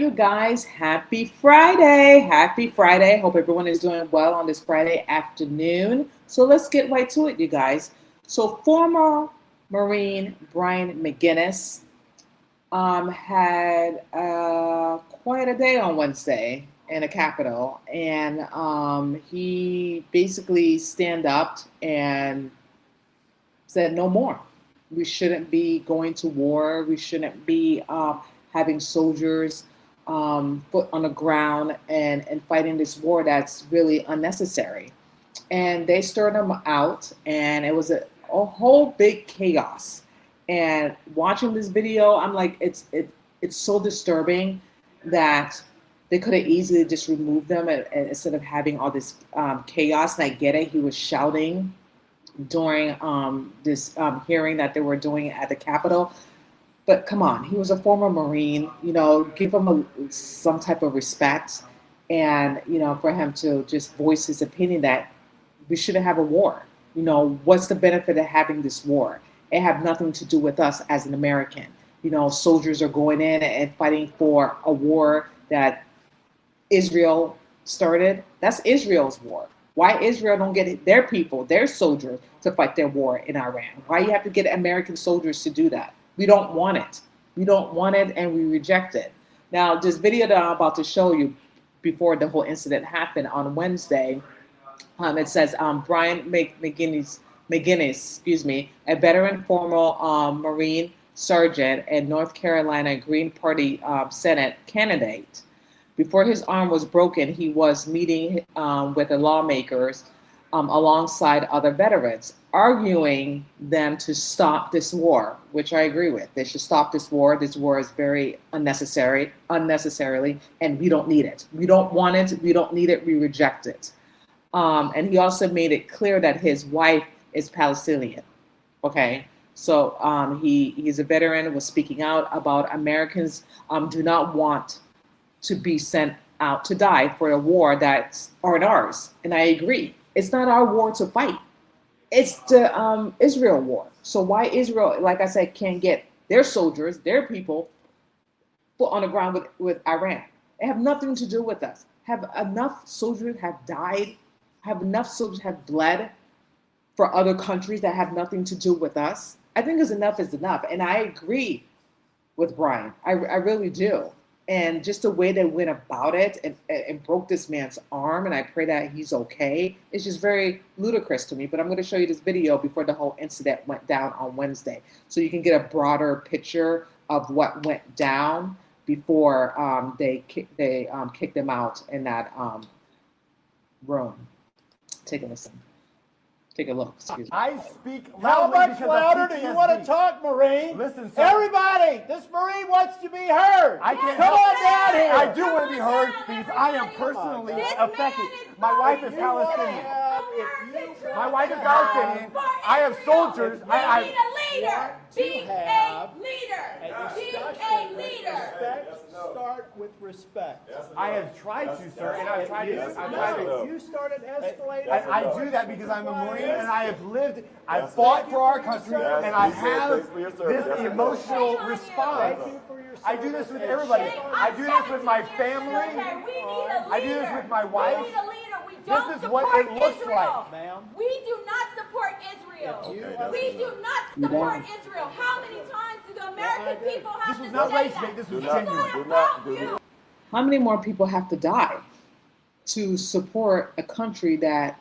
you guys. Happy Friday. Happy Friday. Hope everyone is doing well on this Friday afternoon. So let's get right to it, you guys. So former Marine Brian McGinnis had quite a day on Wednesday in the Capitol. And he basically stand up and said no more. We shouldn't be going to war. We shouldn't be having soldiers foot on the ground and fighting this war that's really unnecessary. And they stirred him out, and it was a whole big chaos. And watching this video, I'm like, it's so disturbing that they could have easily just removed them and instead of having all this chaos. And I get it, he was shouting during this hearing that they were doing at the Capitol. But come on, he was a former Marine, give him some type of respect. And, for him to just voice his opinion that we shouldn't have a war. What's the benefit of having this war? It have nothing to do with us as an American. Soldiers are going in and fighting for a war that Israel started. That's Israel's war. Why Israel don't get their people, their soldiers, to fight their war in Iran? Why you have to get American soldiers to do that? We don't want it. We don't want it, and we reject it. Now, this video that I'm about to show you before the whole incident happened on Wednesday, it says Brian McGinnis, a veteran former Marine sergeant and North Carolina Green Party Senate candidate. Before his arm was broken, he was meeting with the lawmakers alongside other veterans, arguing them to stop this war, which I agree with. They should stop this war. This war is very unnecessarily, and we don't need it. We don't want it. We don't need it. We reject it. And he also made it clear that his wife is Palestinian. Okay, so he's a veteran, was speaking out about Americans do not want to be sent out to die for a war that aren't ours. And I agree. It's not our war to fight. It's the Israel war. So why Israel, like I said, can't get their soldiers, their people, foot on the ground with Iran? It have nothing to do with us. Have enough soldiers have died? Have enough soldiers have bled for other countries that have nothing to do with us? I think enough is enough. And I agree with Brian. I really do. And just the way they went about it and broke this man's arm, and I pray that he's okay, it's just very ludicrous to me. But I'm going to show you this video before the whole incident went down on Wednesday, so you can get a broader picture of what went down before they kicked him out in that room. Take a listen. Take a look. Excuse me. I speak How loudly much because louder of do PTSD. you want to talk, Marine? Listen, sir. Everybody, this Marine wants to be heard. I can't Come help on down here. I do want to be heard because I am personally affected. My wife is Palestinian. My wife is Palestinian. I have soldiers. We need a leader. Be a have leader. Be a leader. Respect, start with respect. I have tried to, sir, and I've tried to. You started escalating. I do that because I'm a Marine and I have lived, I've fought for our country, and I have this emotional response. I do this with everybody. I do this with my family. I do this with my wife. This is what it looks like. Ma'am. We do not support Israel. We do not support Israel. How many times do the American people have This was to not say race bait, that? this was It's not genuine. about you. How many more people have to die to support a country that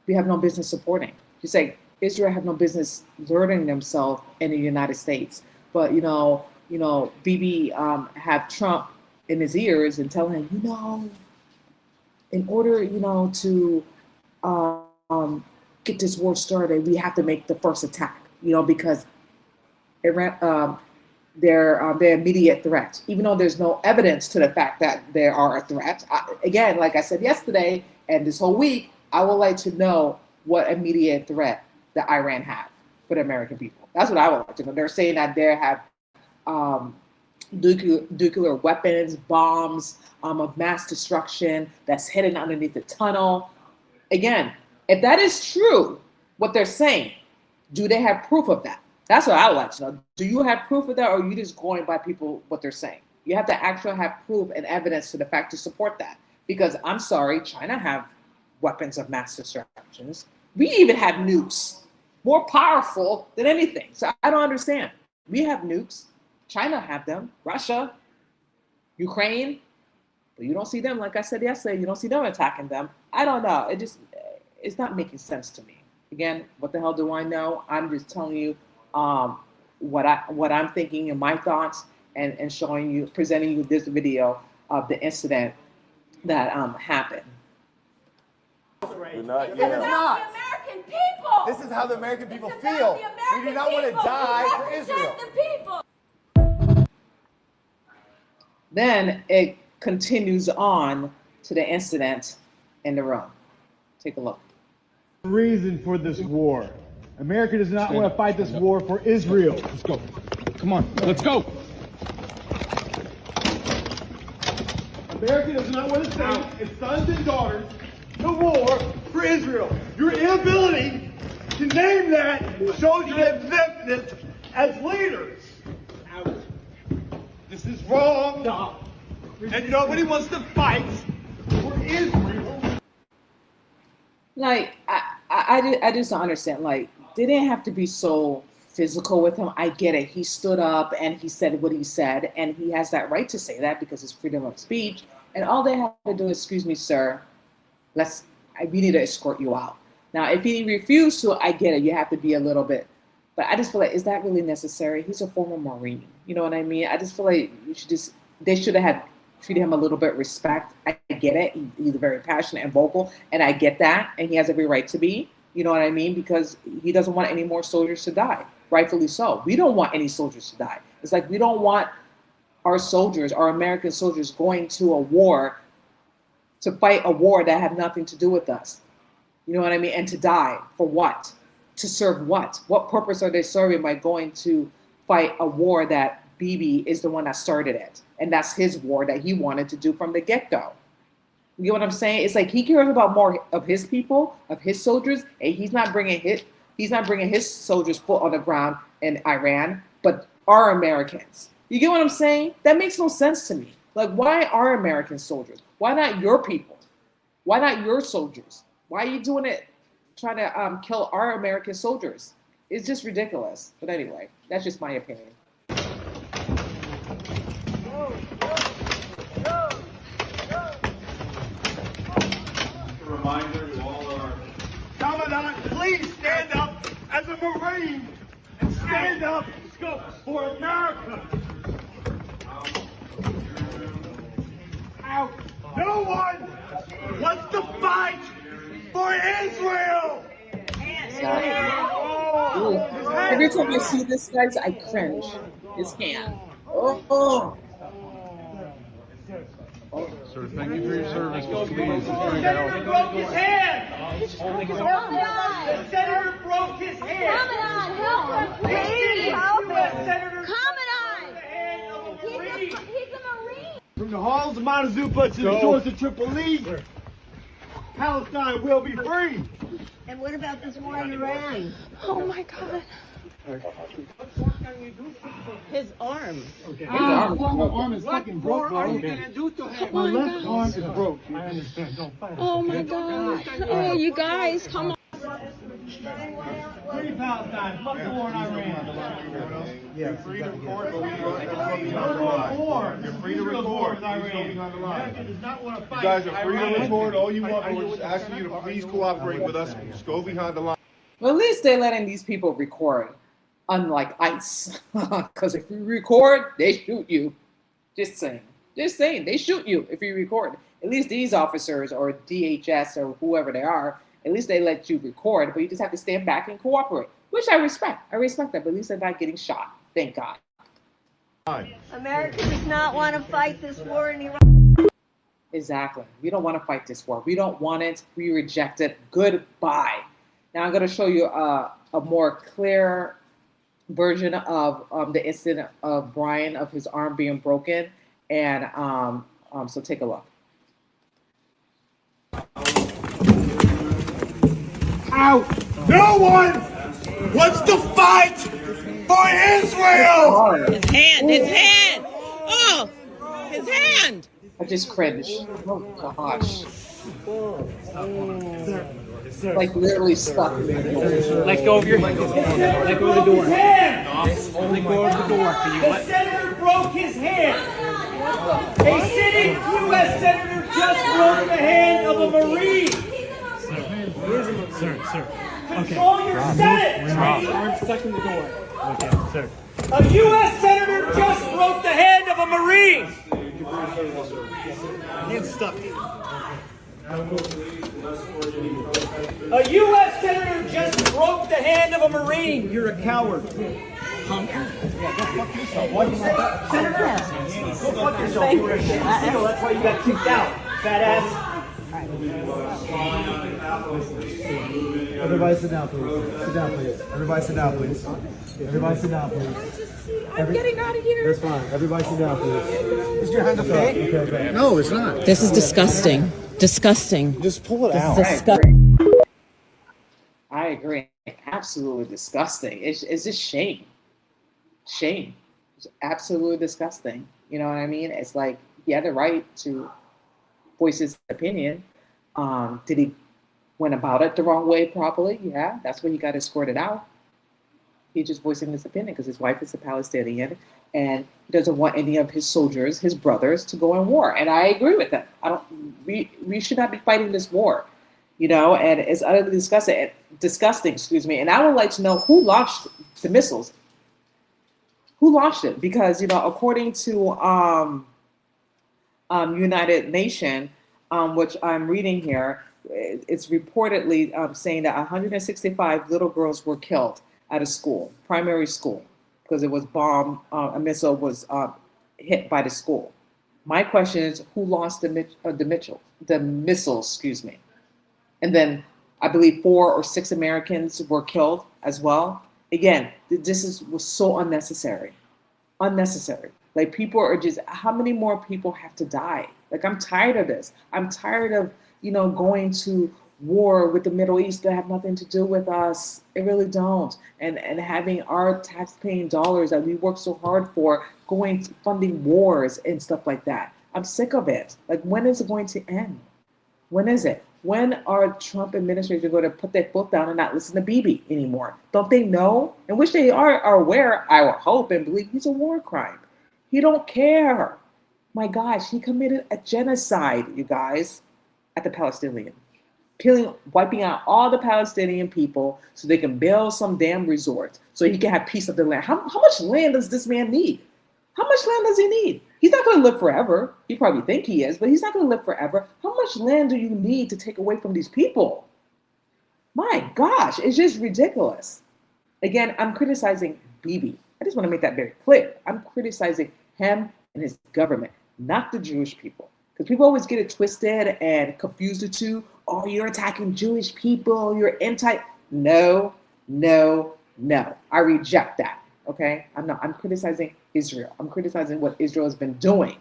we have no business supporting? You say Israel have no business learning themselves in the United States, but Bibi have Trump in his ears and telling him, in order to get this war started, we have to make the first attack, because Iran, they're immediate threat, even though there's no evidence to the fact that there are a threat. Again, like I said yesterday and this whole week, I would like to know what immediate threat that Iran have for the American people. That's what I would like to know. They're saying that they have nuclear weapons, bombs of mass destruction that's hidden underneath the tunnel. Again, if that is true, what they're saying, do they have proof of that? That's what I would like to know. Do you have proof of that, or are you just going by people what they're saying? You have to actually have proof and evidence to the fact to support that. Because I'm sorry, China have weapons of mass destruction. We even have nukes, more powerful than anything. So I don't understand. We have nukes. China have them. Russia, Ukraine, but you don't see them. Like I said yesterday, you don't see them attacking them. I don't know. It's not making sense to me. Again, what the hell do I know? I'm just telling you what I'm thinking and my thoughts, and showing you, presenting you this video of the incident that happened. It's not. The American people. This is how the American people feel. We do not want to die for Israel. The people. Then it continues on to the incident in the room. Take a look. Reason for this war. America does not want to fight this war for Israel. Let's go. Come on, let's go. America does not want to send its sons and daughters to war for Israel. Your inability to name that shows your exemptness as leaders. This is wrong. And nobody wants to fight for Israel. Like, I just don't understand. Like, they didn't have to be so physical with him. I get it. He stood up and he said what he said, and he has that right to say that because it's freedom of speech. And all they have to do is, excuse me, sir, we need to escort you out. Now, if he refused to, I get it. You have to be a little bit. But I just feel like, is that really necessary? He's a former Marine. You know what I mean? I just feel like they should have treated him a little bit respect. I get it. He's very passionate and vocal, and I get that. And he has every right to be. You know what I mean? Because he doesn't want any more soldiers to die. Rightfully so. We don't want any soldiers to die. It's like we don't want our soldiers, our American soldiers, going to a war to fight a war that have nothing to do with us. You know what I mean? And to die for what? To serve what? What purpose are they serving by going to fight a war that Bibi is the one that started it? And that's his war that he wanted to do from the get-go. You know what I'm saying? It's like he cares about more of his people, of his soldiers, and he's not bringing his soldiers foot on the ground in Iran, but our Americans. You get what I'm saying? That makes no sense to me. Like, why our American soldiers? Why not your people? Why not your soldiers? Why are you doing it, trying to kill our American soldiers? It's just ridiculous. But anyway, that's just my opinion. Reminder to all our Commandant, please stand up as a Marine and stand up for America. No one wants to fight for Israel. Every time I see this, guys, I cringe. His hand. Oh. Sir, thank you for your service. The senator broke his hand. The senator broke his hand. Commandant, help us, please. Commandant. He's a Marine. From the halls of Montezuma to the shores of Tripoli, Palestine will be free. And what about this war in Iran? Oh my God. His arm. His arm is fucking broke, bro. What are you going to do to him? My left arm is broke. I understand. Don't fight. Oh my God. Oh, you guys, come on. Free Palestine. Fuck the war in Iran. You're free to record, but we don't war. You're free to record. America does not want to fight. You guys are free to record all you want, but we're just asking you to please cooperate with us. Just go behind the line. Well, at least they're letting these people record, unlike ICE. Because if you record, they shoot you. Just saying. They shoot you if you record. At least these officers or DHS or whoever they are, at least they let you record, but you just have to stand back and cooperate, which I respect. I respect that, but at least they're not getting shot. Thank God. America does not want to fight this war in Iran. Exactly. We don't want to fight this war. We don't want it. We reject it. Goodbye. Now I'm going to show you a more clear version of the incident of Brian, of his arm being broken. And so take a look. Out! No one wants to fight for Israel! His hand! Oh! his hand. I just cringed. Oh gosh. Like literally stuck in the door. Let go of your hand. Let go of the door. Let go of the door. The senator broke his hand. A sitting U.S. senator just broke the hand of a Marine. Sir. Control your Senate. Arm stuck in the door. Okay, sir. A U.S. senator just broke the hand of a Marine. Hand stuck. A U.S. senator just broke the hand of a Marine. You're a coward. Punk. What you say? Senator? Go fuck yourself. You were a shit seal. That's why you got kicked out. Fat ass. Everybody sit down, please. Sit down, please. Everybody sit down, please. Everybody sit down, please. I'm getting out of here. That's fine. Everybody sit down, please. Is your hand okay? Okay. No, it's not. This is disgusting. Disgusting. Just pull it out. I agree. Absolutely disgusting. It's just shame. Shame. It's absolutely disgusting. You know what I mean? It's like he had the right to voice his opinion. Did he went about it the wrong way probably? Yeah, that's where he got escorted out. He just voicing his opinion because his wife is a Palestinian and he doesn't want any of his soldiers, his brothers, to go in war. And I agree with him. We should not be fighting this war, you know, and it's utterly disgusting, excuse me. And I would like to know who launched the missiles. Who launched it? Because, you know, according to United Nations, which I'm reading here, it's reportedly saying that 165 little girls were killed at a school, primary school, because it was bombed, a missile was hit by the school. My question is, who launched the missiles, excuse me? And then I believe 4 or 6 Americans were killed as well. Again, was so unnecessary. Unnecessary. Like people are just, how many more people have to die? Like I'm tired of this. I'm tired of, you know, going to war with the Middle East that have nothing to do with us. It really don't. And having our tax-paying dollars that we work so hard for going to funding wars and stuff like that. I'm sick of it. Like when is it going to end? When is it? When are Trump administration going to put their foot down and not listen to Bibi anymore? Don't they know? And which they are aware, I would hope and believe, he's a war crime. He don't care. My gosh, he committed a genocide, you guys, at the Palestinian. Wiping out all the Palestinian people so they can build some damn resort so he can have peace of the land. How much land does this man need? How much land does he need? He's not going to live forever. You probably think he is, but he's not going to live forever. How much land do you need to take away from these people? My gosh, it's just ridiculous. Again, I'm criticizing Bibi. I just want to make that very clear. I'm criticizing him and his government, not the Jewish people. Because people always get it twisted and confuse the two. Oh, you're attacking Jewish people. You're anti. No. I reject that. Okay? I'm criticizing Israel. I'm criticizing what Israel has been doing.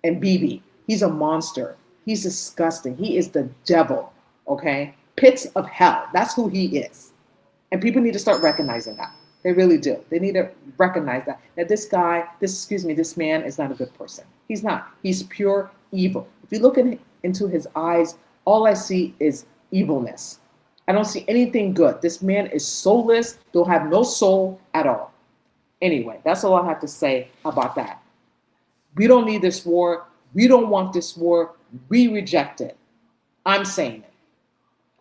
And Bibi, he's a monster. He's disgusting. He is the devil. Okay? Pits of hell. That's who he is. And people need to start recognizing that. They really do. They need to recognize that this man is not a good person. He's not. He's pure evil. If you look into his eyes, all I see is evilness. I don't see anything good. This man is soulless. Don't have no soul at all. Anyway, that's all I have to say about that. We don't need this war. We don't want this war. We reject it. I'm saying it.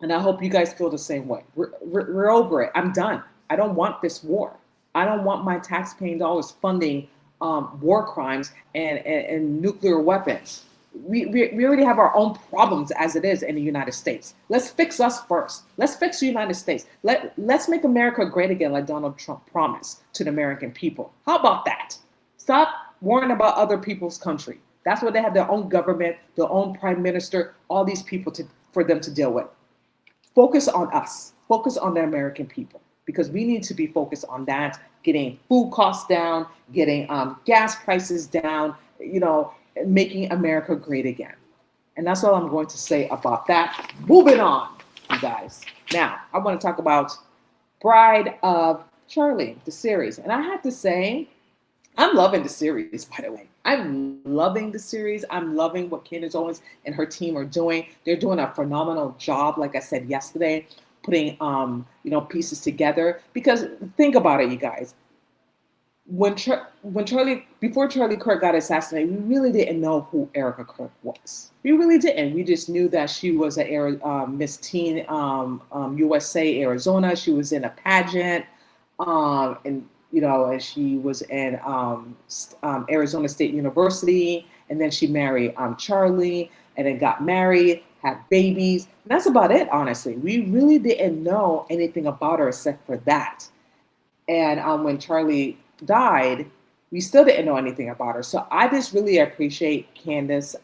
And I hope you guys feel the same way. We're over it. I'm done. I don't want this war. I don't want my tax-paying dollars funding war crimes and nuclear weapons. We already have our own problems as it is in the United States. Let's fix us first. Let's fix the United States. Let's make America great again like Donald Trump promised to the American people. How about that? Stop worrying about other people's country. That's why they have their own government, their own prime minister, all these people for them to deal with. Focus on us. Focus on the American people. Because we need to be focused on that, getting food costs down, getting gas prices down, you know, making America great again. And that's all I'm going to say about that. Moving on, you guys. Now, I want to talk about Bride of Charlie, the series. And I have to say, I'm loving the series, by the way. I'm loving the series. I'm loving what Candace Owens and her team are doing. They're doing a phenomenal job, like I said yesterday, putting pieces together. Because think about it, you guys. Before Charlie Kirk got assassinated, we really didn't know who Erika Kirk was. We really didn't. We just knew that she was a Miss Teen USA Arizona. She was in a pageant, and she was in Arizona State University, and then she married Charlie, and then got married, had babies. And that's about it, honestly. We really didn't know anything about her except for that. And when Charlie died, we still didn't know anything about her. So I just really appreciate Candace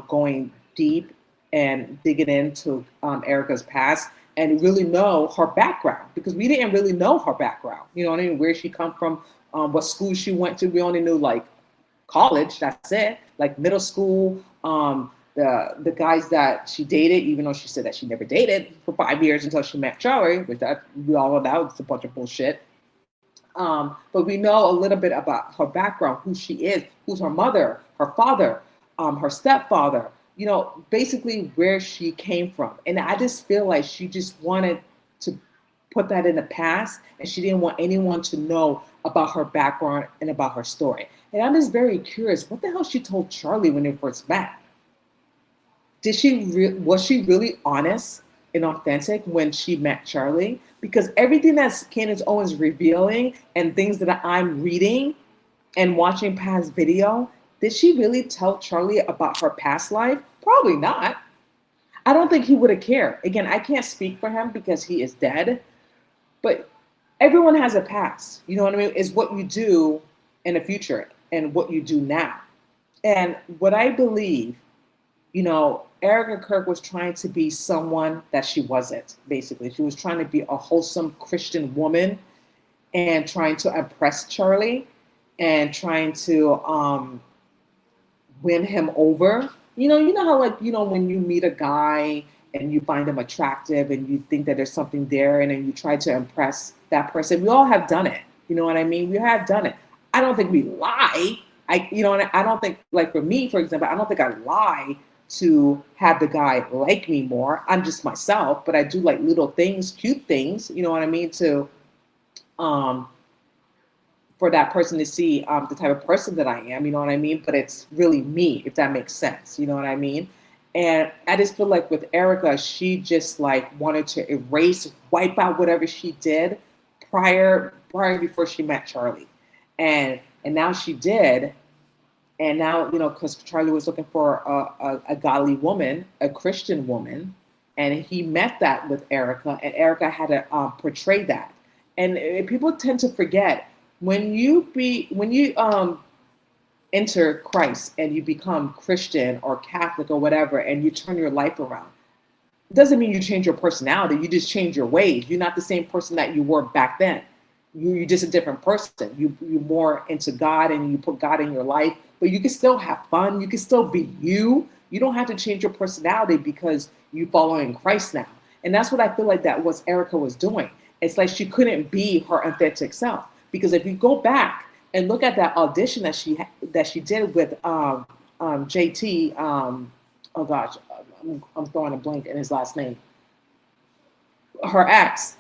going deep and digging into Erika's past and really know her background, because we didn't really know her background. You know what I mean? Where she come from, what school she went to. We only knew like college, that's it. Like middle school, the guys that she dated, even though she said that she never dated for 5 years until she met Charlie, which that we all know that was a bunch of bullshit. But we know a little bit about her background, who she is, who's her mother, her father, her stepfather, basically where she came from. And I just feel like she just wanted to put that in the past, and she didn't want anyone to know about her background and about her story. And I'm just very curious, what the hell she told Charlie when they first met? Was she really honest and authentic when she met Charlie? Because everything that's Candace Owens revealing and things that I'm reading and watching past video, did she really tell Charlie about her past life? Probably not. I don't think he would have cared. Again, I can't speak for him because he is dead, but everyone has a past. You know what I mean? It's what you do in the future and what you do now. And what I believe, Erika Kirk was trying to be someone that she wasn't, basically. She was trying to be a wholesome Christian woman and trying to impress Charlie and trying to win him over. You know how, like, when you meet a guy and you find him attractive and you think that there's something there and then you try to impress that person. We all have done it. You know what I mean? We have done it. I don't think we lie. I don't think, like for me, for example, I don't think I lie to have the guy like me more. I'm just myself, but I do like little things, cute things, you know what I mean, to for that person to see the type of person that I am, you know what I mean? But it's really me, if that makes sense, you know what I mean? And I just feel like with Erika, she just like wanted to wipe out whatever she did prior before she met Charlie. And now she did. And now, because Charlie was looking for a godly woman, a Christian woman, and he met that with Erika, and Erika had to portray that. And people tend to forget, when you enter Christ and you become Christian or Catholic or whatever, and you turn your life around, it doesn't mean you change your personality. You just change your ways. You're not the same person that you were back then. You're just a different person. You're more into God and you put God in your life, but you can still have fun. You can still be you. You don't have to change your personality because you follow in Christ now. And that's what I feel like that was Erika was doing. It's like she couldn't be her authentic self, because if you go back and look at that audition that she did with JT, oh gosh, I'm throwing a blank in his last name. Her ex.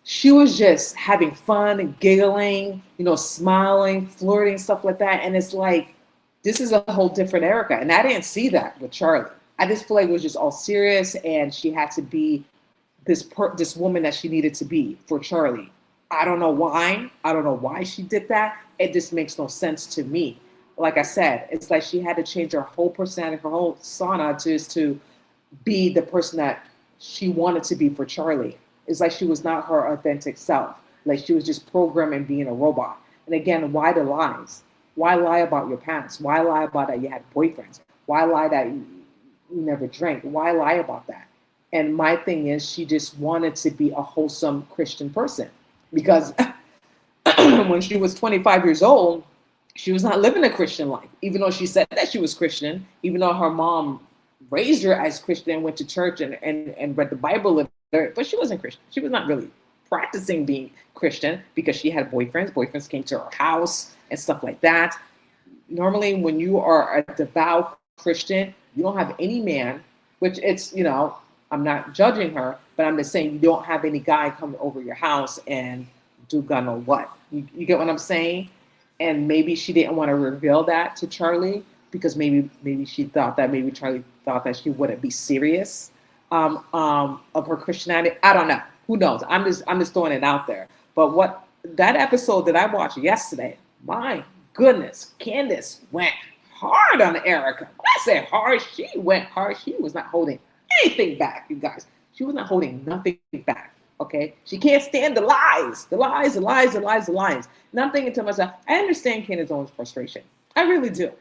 She was just having fun and giggling, smiling, flirting, stuff like that. And it's like, this is a whole different Erika. And I didn't see that with Charlie. I just feel like it was just all serious, and she had to be this woman that she needed to be for Charlie. I don't know why. I don't know why she did that. It just makes no sense to me. Like I said, it's like she had to change her whole personality, her whole persona just to be the person that she wanted to be for Charlie. It's like she was not her authentic self. Like she was just programming being a robot. And again, why the lies? Why lie about your past? Why lie about that you had boyfriends? Why lie that you never drank? Why lie about that? And my thing is, she just wanted to be a wholesome Christian person, because when she was 25 years old, she was not living a Christian life, even though she said that she was Christian, even though her mom raised her as Christian and went to church and read the Bible. But she wasn't Christian. She was not really practicing being Christian because she had boyfriends. Boyfriends came to her house and stuff like that. normally when you are a devout Christian, you don't have any man, which it's, I'm not judging her, but I'm just saying you don't have any guy come over your house and do God know what. You get what I'm saying? And maybe she didn't want to reveal that to Charlie because maybe she thought that maybe Charlie thought that she wouldn't be serious of her Christianity. I don't know. Who knows? I'm just throwing it out there. But what that episode that I watched yesterday, my goodness, Candace went hard on Erika. When I say hard, she went hard. She was not holding anything back, you guys. She was not holding nothing back. Okay, she can't stand the lies. And I'm thinking to myself, I understand Candace Owens' frustration. I really do,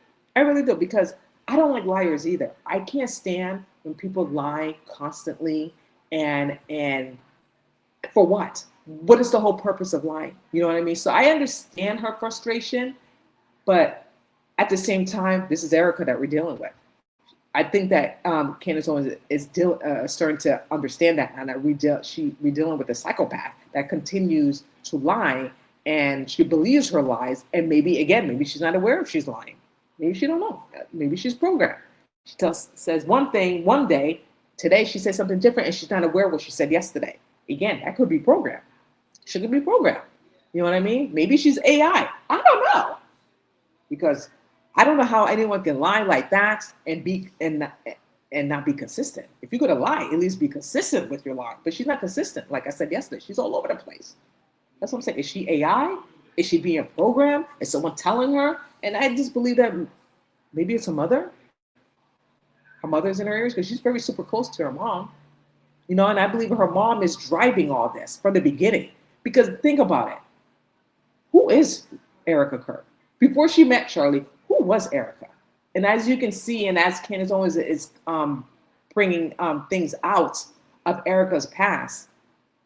because I don't like liars either. I can't stand when people lie constantly, and for what? What is the whole purpose of lying? You know what I mean? So I understand her frustration, but at the same time, this is Erika that we're dealing with. I think that Candace Owens is starting to understand that, and that we're dealing with a psychopath that continues to lie, and she believes her lies, and maybe she's not aware if she's lying. Maybe she don't know. Maybe she's programmed. She says one thing one day, today she says something different, and she's not aware of what she said yesterday. Again, that could be programmed. She could be programmed. You know what I mean? Maybe she's AI. I don't know, because I don't know how anyone can lie like that and not be consistent. If you're gonna lie, at least be consistent with your lie. But she's not consistent. Like I said yesterday, she's all over the place. That's what I'm saying. Is she AI? Is she being programmed? Is someone telling her? And I just believe that maybe it's her mother. Her mother's in her ears because she's very super close to her mom. And I believe her mom is driving all this from the beginning. Because think about it. Who is Erika Kirk? Before she met Charlie, who was Erika? And as you can see, and as Candace Owens is bringing things out of Erika's past,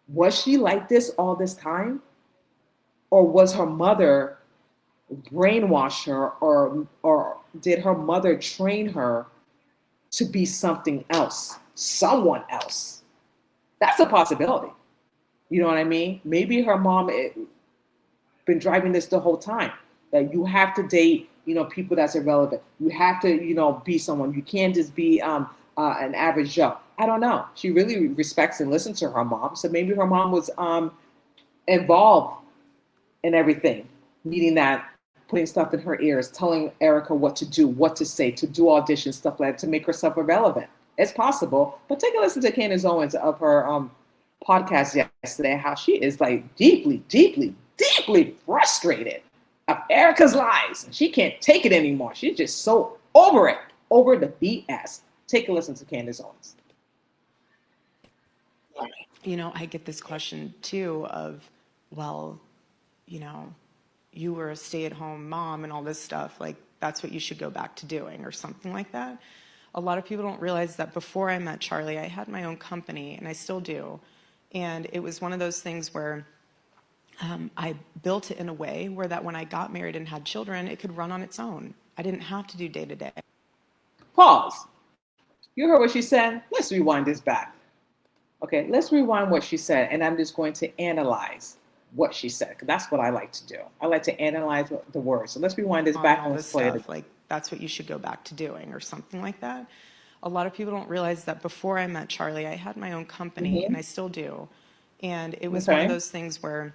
was she like this all this time? Or was her mother brainwash her, or did her mother train her to be something else, someone else? That's a possibility. You know what I mean? Maybe her mom been driving this the whole time, that you have to date, people that's irrelevant. You have to, be someone. You can't just be an average Joe. I don't know. She really respects and listens to her mom. So maybe her mom was involved in everything, meaning that, putting stuff in her ears, telling Erika what to do, what to say, to do auditions, stuff like that, to make herself irrelevant. It's possible. But take a listen to Candace Owens of her podcast yesterday, how she is like deeply, deeply, deeply frustrated of Erika's lies. She can't take it anymore. She's just so over it, over the BS. Take a listen to Candace Owens. I get this question too of, well, you were a stay-at-home mom and all this stuff, like that's what you should go back to doing or something like that. A lot of people don't realize that before I met Charlie, I had my own company, and I still do. And it was one of those things where I built it in a way where that when I got married and had children, it could run on its own. I didn't have to do day-to-day. Pause. You heard what she said? Let's rewind this back. Okay, let's rewind what she said, and I'm just going to analyze what she said, because that's what I like to do. I like to analyze the words. So let's rewind this back and let's play it. Like that's what you should go back to doing or something like that. A lot of people don't realize that before I met Charlie, I had my own company, and I still do. And it was one of those things where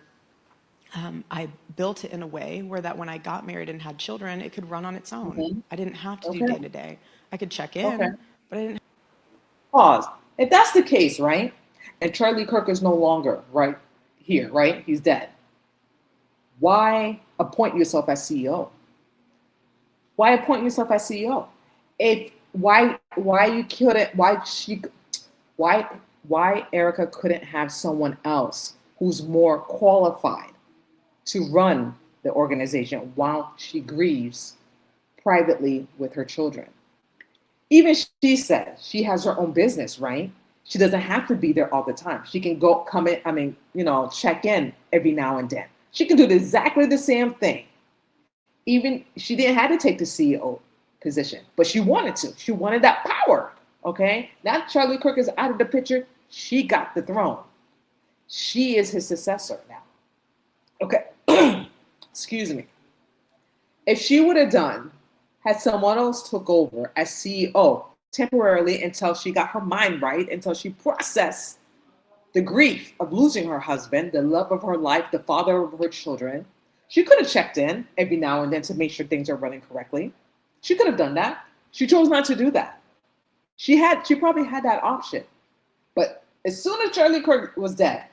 I built it in a way where that when I got married and had children, it could run on its own. I didn't have to do day-to-day. I could check in, but I didn't. Pause. If that's the case, right, and Charlie Kirk is no longer right here, right? He's dead. Why appoint yourself as CEO? Why appoint yourself as CEO? Why Erika couldn't have someone else who's more qualified to run the organization while she grieves privately with her children? Even she said she has her own business, right? She doesn't have to be there all the time. She can check in every now and then. She can do exactly the same thing. Even she didn't have to take the CEO position, but she wanted to. She wanted that power, okay? Now Charlie Kirk is out of the picture. She got the throne. She is his successor now. Okay, excuse me. If she would have had someone else took over as CEO temporarily until she got her mind right, until she processed the grief of losing her husband, the love of her life, the father of her children, she could have checked in every now and then to make sure things are running correctly. She could have done that. She chose not to do that. She probably had that option. But as soon as Charlie Kirk was dead,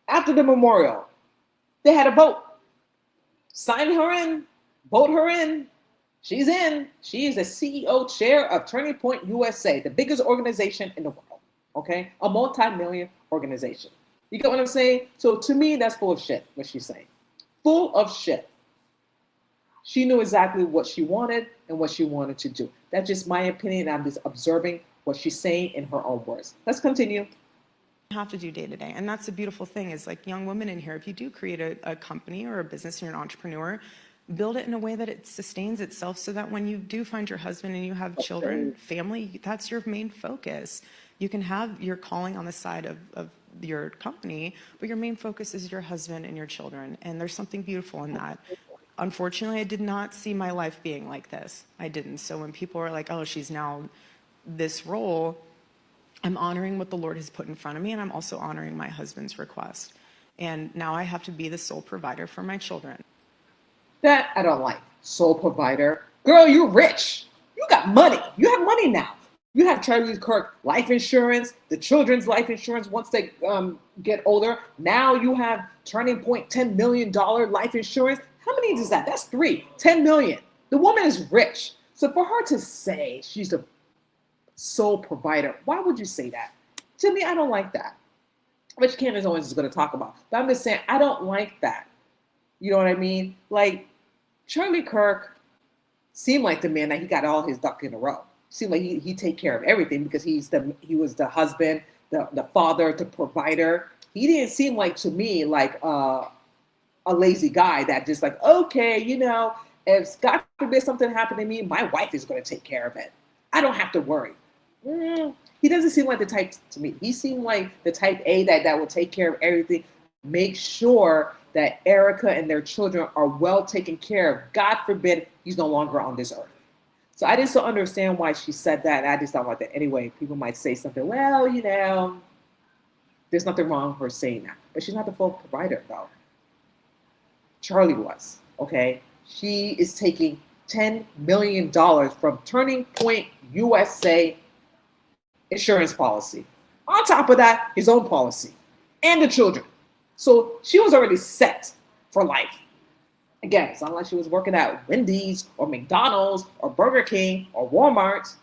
after the memorial, they had a vote. Sign her in, vote her in. She's in. She is the CEO chair of Turning Point USA, the biggest organization in the world. Okay? A multi-million organization. You get what I'm saying? So to me, that's full of shit, what she's saying. Full of shit. She knew exactly what she wanted and what she wanted to do. That's just my opinion. I'm just observing what she's saying in her own words. Let's continue. Have to do day to day. And that's the beautiful thing is like young women in here, if you do create a company or a business and you're an entrepreneur, build it in a way that it sustains itself so that when you do find your husband and you have children, family, that's your main focus. You can have your calling on the side of your company, but your main focus is your husband and your children. And there's something beautiful in that. Unfortunately, I did not see my life being like this. I didn't. So when people are like, oh, she's now this role, I'm honoring what the Lord has put in front of me, and I'm also honoring my husband's request. And now I have to be the sole provider for my children. That I don't like. Sole provider. Girl, you're rich. You got money. You have money now. You have Charlie Kirk life insurance, the children's life insurance once they get older. Now you have Turning Point $10 million life insurance. How many is that? That's 3. 10 million. The woman is rich. So for her to say she's the sole provider, why would you say that? To me, I don't like that. Which Candace Owens is going to talk about. But I'm just saying, I don't like that. You know what I mean? Like, Charlie Kirk seemed like the man that he got all his ducks in a row. Seemed like he take care of everything because he was the husband, the father, the provider. He didn't seem like to me like a lazy guy that just like, okay, you know, if God forbid something happened to me, my wife is going to take care of it. I don't have to worry. He doesn't seem like the type to me. He seemed like the type A that will take care of everything, make sure that Erika and their children are well taken care of. God forbid he's no longer on this earth. So I just don't understand why she said that. I just don't like that. Anyway, people might say something, well, you know, there's nothing wrong with her saying that. But she's not the full provider, though. Charlie was, okay? She is taking $10 million from Turning Point USA insurance policy. On top of that, his own policy and the children. So she was already set for life. Again, it's not like she was working at Wendy's or McDonald's or Burger King or Walmart,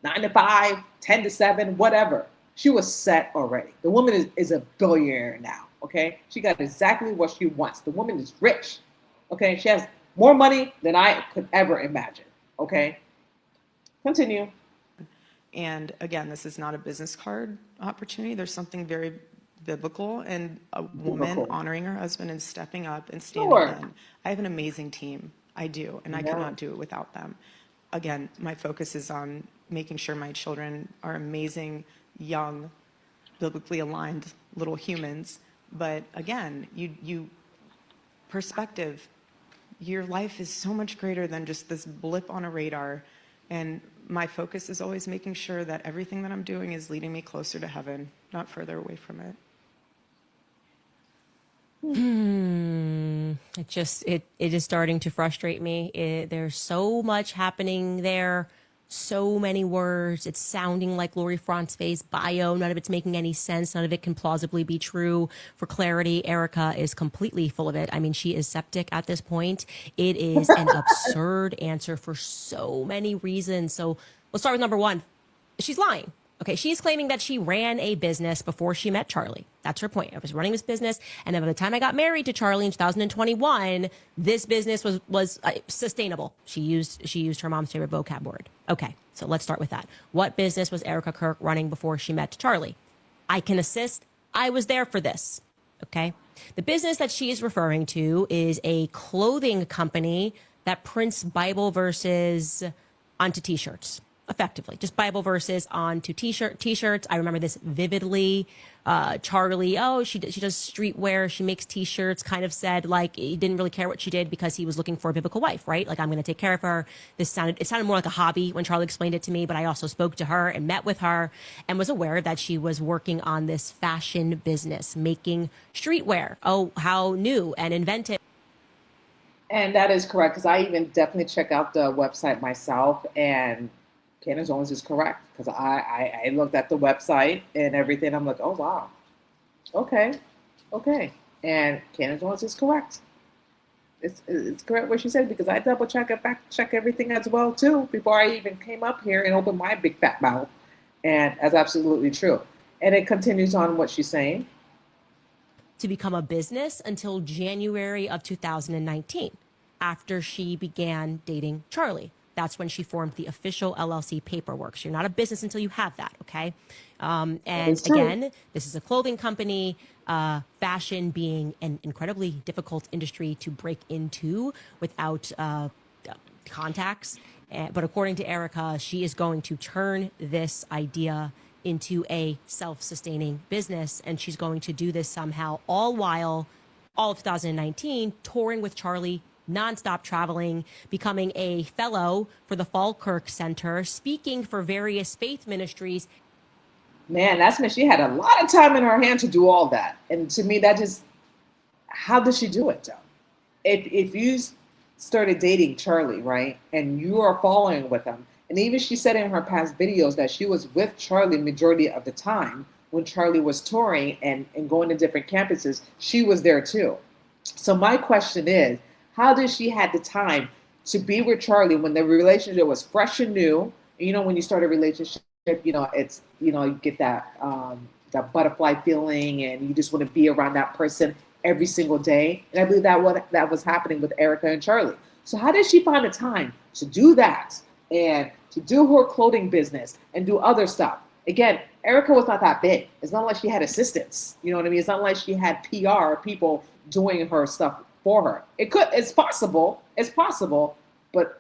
9 to 5, 10 to 7, whatever. She was set already. The woman is a billionaire now, okay? She got exactly what she wants. The woman is rich, okay? She has more money than I could ever imagine, okay? Continue. And again, this is not a business card opportunity. There's something very biblical and a woman honoring her husband and stepping up and standing in. I have an amazing team. I do, and I could not do it without them. Again, my focus is on making sure my children are amazing, young, biblically aligned little humans. But again, you perspective, your life is so much greater than just this blip on a radar. And my focus is always making sure that everything that I'm doing is leading me closer to heaven, not further away from it. It is starting to frustrate me. There's so much happening there, so many words. It's sounding like Lori Frantzfe's bio. None of it's making any sense. None of it can plausibly be true. For clarity, Erika is completely full of it. I mean, she is septic at this point. It is an absurd answer for so many reasons. So let's start with number one. She's lying. Okay, she's claiming that she ran a business before she met Charlie. That's her point. I was running this business, and then by the time I got married to Charlie in 2021, this business was sustainable. She used her mom's favorite vocab word. Okay, so let's start with that. What business was Erika Kirk running before she met Charlie? I can assist. I was there for this. Okay, the business that she is referring to is a clothing company that prints Bible verses onto T-shirts. effectively, just Bible verses onto t-shirts. I remember this vividly. Charlie, she does streetwear. She makes t-shirts. Kind of said like he didn't really care what she did because he was looking for a biblical wife, right? Like, I'm going to take care of her. It sounded more like a hobby when Charlie explained it to me. But I also spoke to her and met with her and was aware that she was working on this fashion business, making streetwear. Oh, how new and inventive. And that is correct, because I even definitely check out the website myself, and Candace Owens is correct, because I looked at the website and everything. I'm like, oh, wow. Okay. And Candace Owens is correct. It's correct what she said, because I double check and fact check everything as well, too, before I even came up here and opened my big fat mouth. And that's absolutely true. And it continues on what she's saying. To become a business until January of 2019, after she began dating Charlie. That's when she formed the official LLC paperwork. So you're not a business until you have that, okay? And again, this is a clothing company, fashion being an incredibly difficult industry to break into without contacts. But according to Erika, she is going to turn this idea into a self-sustaining business, and she's going to do this somehow, all while all of 2019 touring with Charlie, nonstop traveling, becoming a fellow for the Falkirk Center, speaking for various faith ministries. Man, that's meant she had a lot of time in her hand to do all that. And to me, that just, how does she do it, though? If you started dating Charlie, right, and you are following with him, and even she said in her past videos that she was with Charlie majority of the time when Charlie was touring and going to different campuses, she was there too. So my question is, how did she have the time to be with Charlie when the relationship was fresh and new? You know, when you start a relationship, it's, you get that butterfly feeling and you just want to be around that person every single day. And I believe that was happening with Erika and Charlie. So how did she find the time to do that and to do her clothing business and do other stuff? Again, Erika was not that big. It's not like she had assistants. You know what I mean? It's not like she had PR people doing her stuff for her. It's possible, but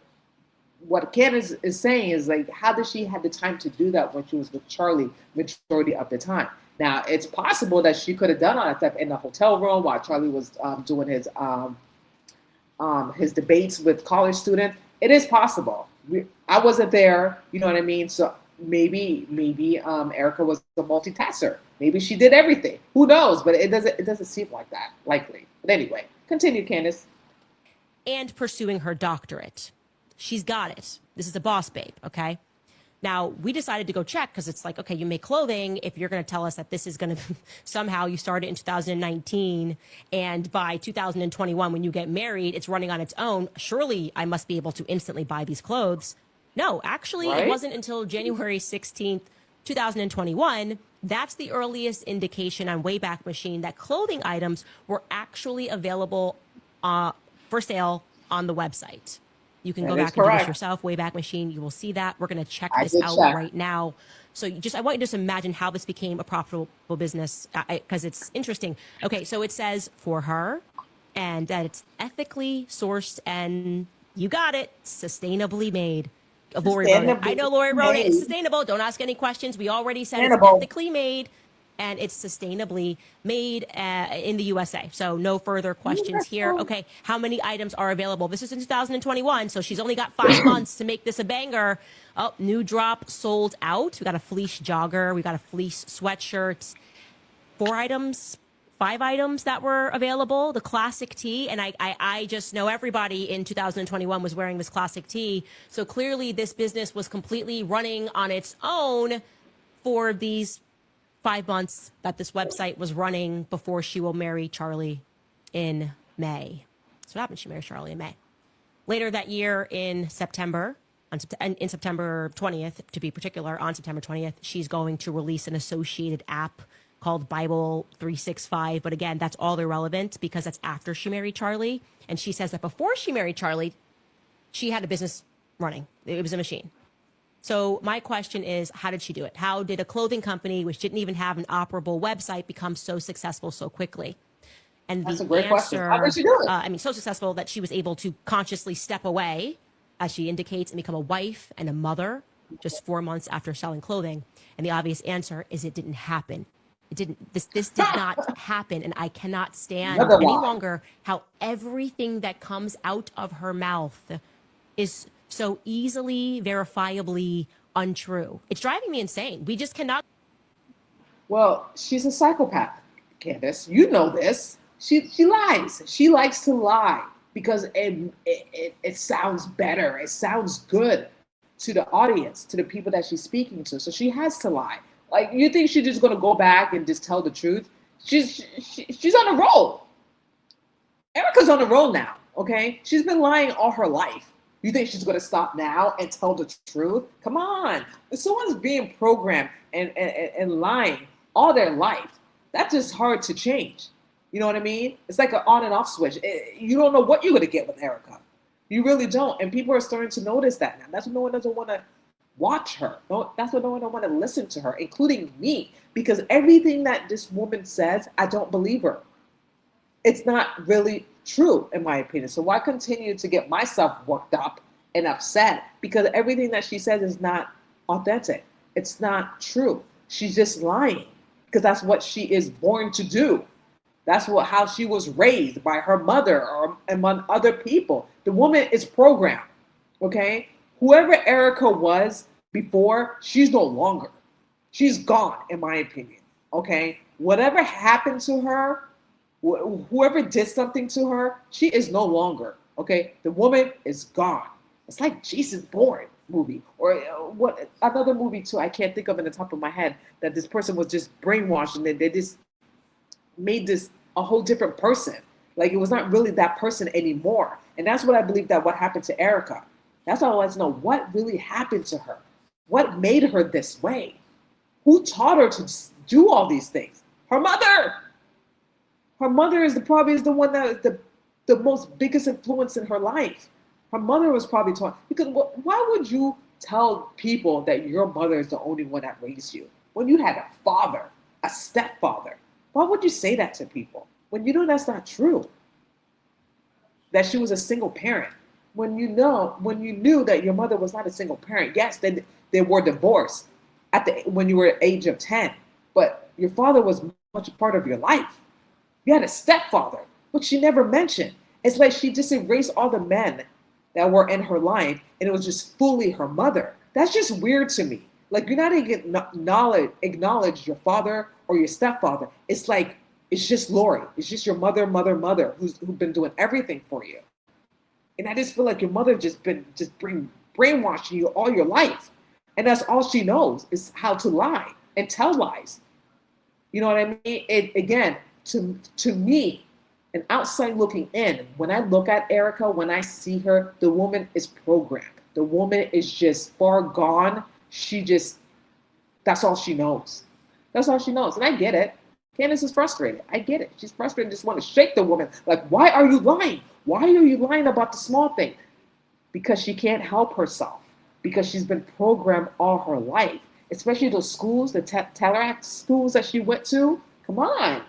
what Candace is saying is, like, how did she have the time to do that when she was with Charlie majority of the time? Now, it's possible that she could have done all that stuff in the hotel room while Charlie was doing his debates with college students. It is possible. I wasn't there, you know what I mean? So maybe Erika was a multitasker. Maybe she did everything. Who knows? But it doesn't seem like that likely. But anyway, continue, Candace. And pursuing her doctorate. She's got it. This is a boss babe, okay? Now, we decided to go check because it's like, okay, you make clothing. If you're going to tell us that this is going to somehow you started in 2019 and by 2021, when you get married, it's running on its own, surely I must be able to instantly buy these clothes. No, actually, It wasn't until January 16th, 2021. That's the earliest indication on Wayback Machine that clothing items were actually available for sale on the website. You can go back and do this yourself, Wayback Machine. You will see that. We're going to check this out right now. So I want you to just imagine how this became a profitable business because it's interesting. Okay, so it says for her and that it's ethically sourced and you got it, sustainably made. Lori wrote it. I know Lori wrote it. It's sustainable. Don't ask any questions. We already said it's ethically made and it's sustainably made in the USA. So no further questions here. Okay, how many items are available? This is in 2021, so she's only got 5 months to make this a banger. Oh, new drop sold out. We got a fleece jogger. We got a fleece sweatshirt. 5 items that were available. The classic tee, and I just know everybody in 2021 was wearing this classic tee. So clearly this business was completely running on its own for these 5 months that this website was running before she will marry Charlie in May. So what happened? She married Charlie in May. Later that year in September 20th, to be particular, on September 20th, she's going to release an associated app called Bible 365. But again, that's all irrelevant because that's after she married Charlie. And she says that before she married Charlie, she had a business running. It was a machine. So my question is, how did she do it? How did a clothing company, which didn't even have an operable website, become so successful so quickly? And that's the a great answer, question. How did she do it? So successful that she was able to consciously step away, as she indicates, and become a wife and a mother just 4 months after selling clothing? And the obvious answer is it didn't happen. It didn't. This did not happen, and I cannot stand Another any lie. longer how everything that comes out of her mouth is so easily, verifiably untrue. It's driving me insane. We just cannot. Well, she's a psychopath, Candace. You know this. She lies. She likes to lie because it sounds better. It sounds good to the audience, to the people that she's speaking to. So she has to lie. Like, you think she's just gonna go back and just tell the truth? She's on a roll. Erica's on a roll now. Okay, she's been lying all her life. You think she's gonna stop now and tell the truth? Come on. If someone's being programmed and lying all their life, that's just hard to change. You know what I mean? It's like an on and off switch. You don't know what you're gonna get with Erica. You really don't. And people are starting to notice that now. That's why no one doesn't want to watch her. No, that's why no one don't want to listen to her, including me, because everything that this woman says, I don't believe her. It's not really true, in my opinion. So why continue to get myself worked up and upset? Because everything that she says is not authentic. It's not true. She's just lying because that's what she is born to do. That's how she was raised by her mother or among other people. The woman is programmed, okay? Whoever Erika was before, she's no longer. She's gone, in my opinion, okay? Whatever happened to her, whoever did something to her, she is no longer, okay? The woman is gone. It's like Jason Bourne movie or what another movie too, I can't think of in the top of my head, that this person was just brainwashed and they just made this a whole different person. Like it was not really that person anymore. And that's what I believe that what happened to Erika. That's all I want to know. What really happened to her? What made her this way? Who taught her to do all these things? Her mother. Her mother is probably the one that is the most biggest influence in her life. Her mother was probably taught, because why would you tell people that your mother is the only one that raised you when you had a father, a stepfather? Why would you say that to people when you know that's not true? That she was a single parent. When you knew that your mother was not a single parent. Yes, they were divorced when you were at the age of 10, but your father was much a part of your life. You had a stepfather, which she never mentioned. It's like she just erased all the men that were in her life, and it was just fully her mother. That's just weird to me. Like, you're not even acknowledge your father or your stepfather. It's like, it's just Lori. It's just your mother who's been doing everything for you. And I just feel like your mother just brainwashing you all your life. And that's all she knows is how to lie and tell lies. You know what I mean? Again, to me, an outside looking in, when I look at Erika, when I see her, the woman is programmed. The woman is just far gone. That's all she knows. That's all she knows. And I get it. Candace is frustrated. I get it. She's frustrated, just want to shake the woman. Like, why are you lying? Why are you lying about the small thing? Because she can't help herself. Because she's been programmed all her life. Especially those schools, the Telleract schools that she went to. Come on.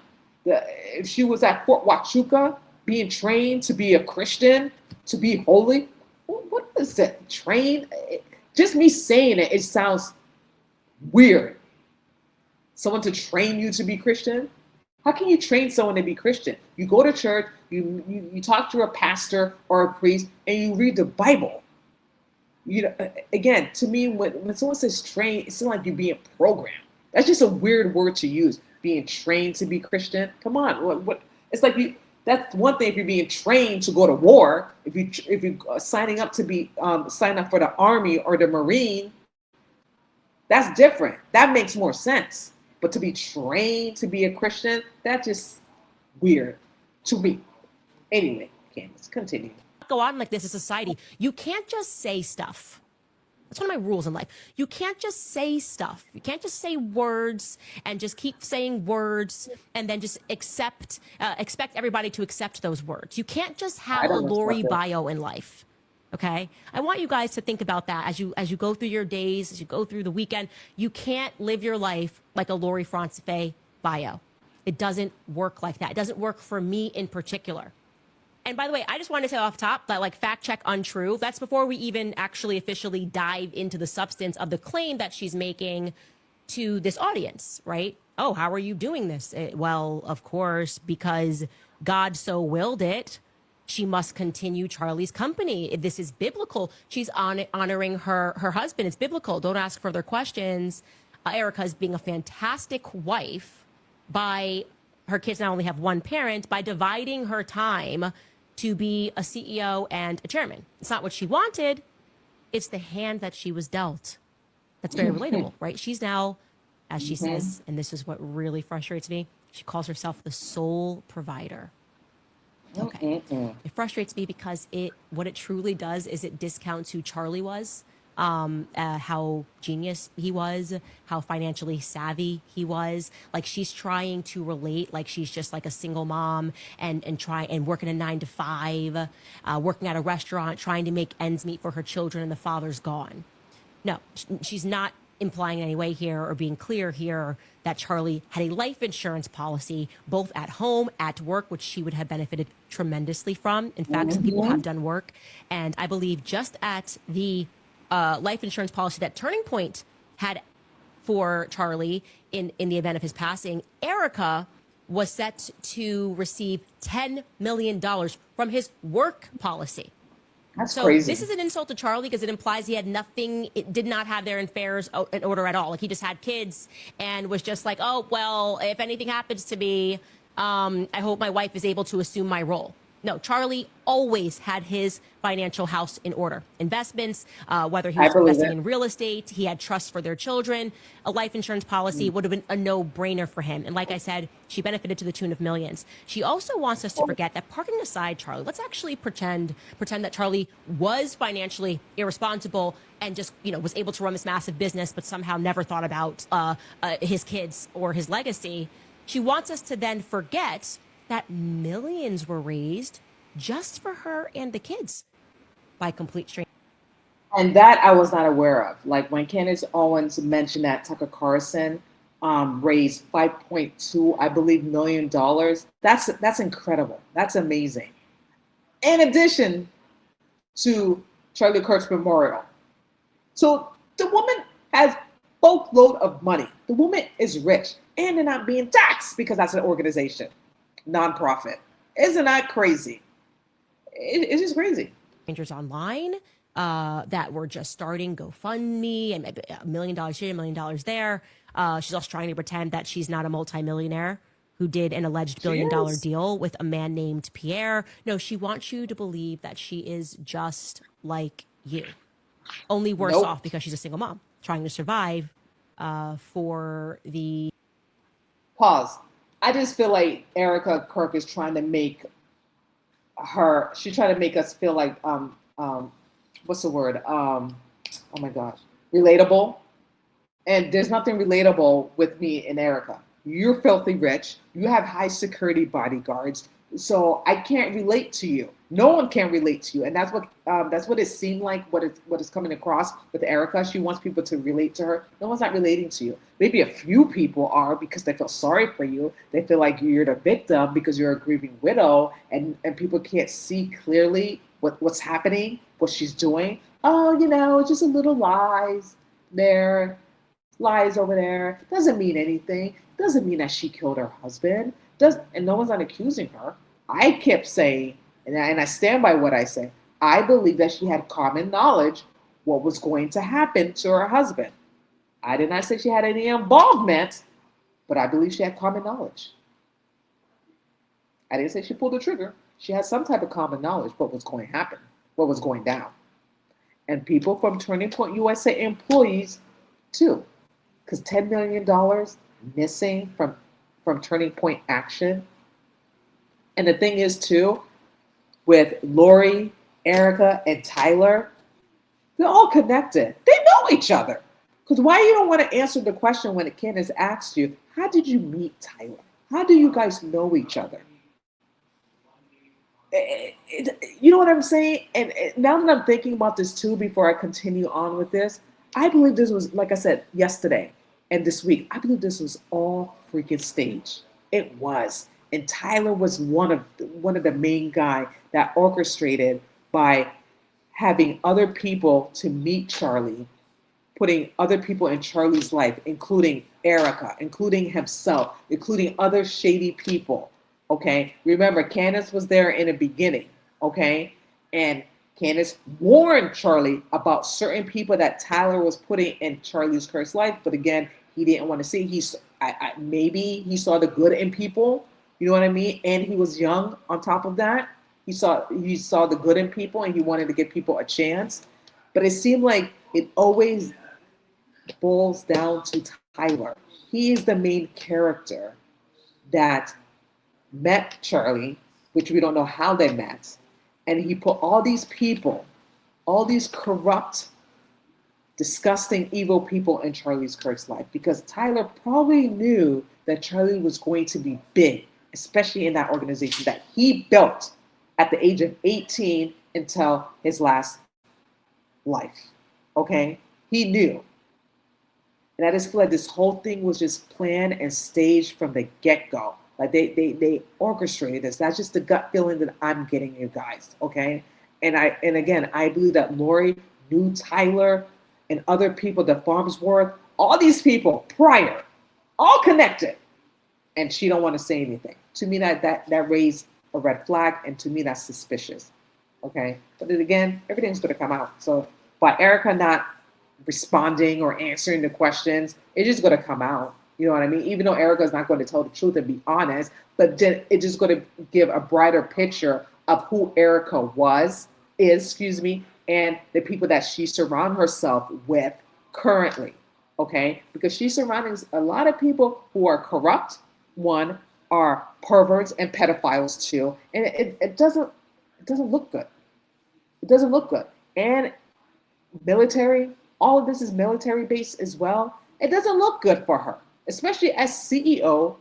If she was at Fort Huachuca being trained to be a Christian, to be holy, what is it? Just me saying it sounds weird. Someone to train you to be Christian? How can you train someone to be Christian? You go to church, you talk to a pastor or a priest, and you read the Bible. You know, again, to me, when someone says train, it sounds like you're being programmed. That's just a weird word to use. Being trained to be Christian. Come on, what? It's like that's one thing if you're being trained to go to war. If you signing up to be sign up for the Army or the Marine, that's different. That makes more sense. But to be trained to be a Christian, that's just weird to me. Anyway, Candace, continue. Go on like this in society. You can't just say stuff. That's one of my rules in life. You can't just say stuff. You can't just say words and just keep saying words and then just expect everybody to accept those words. You can't just have a Lori bio in life. Okay? I want you guys to think about that as you go through your days, as you go through the weekend. You can't live your life like a Lori Francois bio. It doesn't work like that. It doesn't work for me in particular. And by the way, I just wanted to say off top that like fact check untrue. That's before we even actually officially dive into the substance of the claim that she's making to this audience, right? Oh, how are you doing this? Well, of course, because God so willed it. She must continue Charlie's company. This is biblical. She's honoring her husband. It's biblical. Don't ask further questions. Erika is being a fantastic wife by her kids now only have one parent by dividing her time to be a CEO and a chairman. It's not what she wanted. It's the hand that she was dealt. That's very relatable, right? She's now, as she says, and this is what really frustrates me, she calls herself the sole provider. Okay. It frustrates me because what it truly does is it discounts who Charlie was, how genius he was, how financially savvy he was. Like she's trying to relate like she's just like a single mom and working a 9-to-5, working at a restaurant, trying to make ends meet for her children, and the father's gone. No, she's not implying in any way here or being clear here that Charlie had a life insurance policy both at home, at work, which she would have benefited tremendously from. In fact, some people have done work. And I believe just at the life insurance policy that Turning Point had for Charlie in the event of his passing, Erika was set to receive $10 million from his work policy. That's so crazy. This is an insult to Charlie because it implies he had nothing, it did not have their affairs in order at all. Like he just had kids and was just like, oh, well, if anything happens to me, I hope my wife is able to assume my role. No, Charlie always had his financial house in order. Investments, whether he was investing in real estate, he had trust for their children. A life insurance policy would have been a no-brainer for him. And like I said, she benefited to the tune of millions. She also wants us to forget that, parking aside Charlie, let's actually pretend that Charlie was financially irresponsible and just, was able to run this massive business, but somehow never thought about his kids or his legacy. She wants us to then forget that millions were raised just for her and the kids by complete strangers. And that I was not aware of. Like when Candace Owens mentioned that Tucker Carlson raised $5.2, I believe, $million. That's incredible. That's amazing. In addition to Charlie Kirk's memorial. So the woman has boatload of money. The woman is rich and they're not being taxed because that's an organization. Nonprofit. Isn't that crazy? It's just crazy. Strangers online that were just starting GoFundMe and maybe $1 million here, $1 million there. She's also trying to pretend that she's not a multimillionaire who did an alleged $1 billion deal with a man named Pierre. No, she wants you to believe that she is just like you, only worse off because she's a single mom trying to survive for the... Pause. I just feel like Erika Kirk is trying to make she's trying to make us feel like, what's the word? Oh my gosh, relatable. And there's nothing relatable with me and Erika. You're filthy rich. You have high security bodyguards. So I can't relate to you. No one can relate to you. And that's what it seemed like, what is coming across with Erika. She wants people to relate to her. No one's not relating to you. Maybe a few people are because they feel sorry for you. They feel like you're the victim because you're a grieving widow and people can't see clearly what's happening, what she's doing. Oh, just a little lies there, lies over there. Doesn't mean anything. Doesn't mean that she killed her husband. And no one's not accusing her. I kept saying, and I stand by what I say, I believe that she had common knowledge what was going to happen to her husband. I did not say she had any involvement, but I believe she had common knowledge. I didn't say she pulled the trigger. She had some type of common knowledge what was going to happen, what was going down. And people from Turning Point USA employees too, because $10 million missing from Turning Point action. And the thing is too, with Lori, Erika, and Tyler, they're all connected. They know each other. Because why you don't want to answer the question when Candace asks you, how did you meet Tyler? How do you guys know each other? You know what I'm saying? And now that I'm thinking about this too, before I continue on with this, I believe this was, like I said, yesterday and this week, I believe this was all freaking staged. It was. And Tyler was one of the main guy that orchestrated by having other people to meet Charlie, putting other people in Charlie's life, including Erika, including himself, including other shady people. Okay, remember Candace was there in the beginning. Okay, and Candace warned Charlie about certain people that Tyler was putting in Charlie's cursed life, but again, he didn't want to see. Maybe he saw the good in people. You know what I mean? And he was young. On top of that, he saw the good in people, and he wanted to give people a chance. But it seemed like it always boils down to Tyler. He is the main character that met Charlie, which we don't know how they met. And he put all these people, all these corrupt, disgusting, evil people in Charlie's cursed life, because Tyler probably knew that Charlie was going to be big, especially in that organization that he built at the age of 18 until his last life. Okay? He knew. And I just feel like this whole thing was just planned and staged from the get-go. Like they orchestrated this. That's just the gut feeling that I'm getting, you guys. Okay? And again, I believe that Lori knew Tyler and other people, the Farnsworth, all these people prior, all connected. And she don't want to say anything. To me, that raised a red flag, and to me, that's suspicious. Okay? But then again, everything's going to come out. So by Erika not responding or answering the questions, it's just going to come out. You know what I mean? Even though Erika's not going to tell the truth and be honest, but then it's just going to give a brighter picture of who Erika is, and the people that she surrounds herself with currently, okay? Because she surrounds a lot of people who are corrupt, one, are perverts and pedophiles too, and it doesn't look good. It doesn't look good. And military, all of this is military based as well. It doesn't look good for her, especially as CEO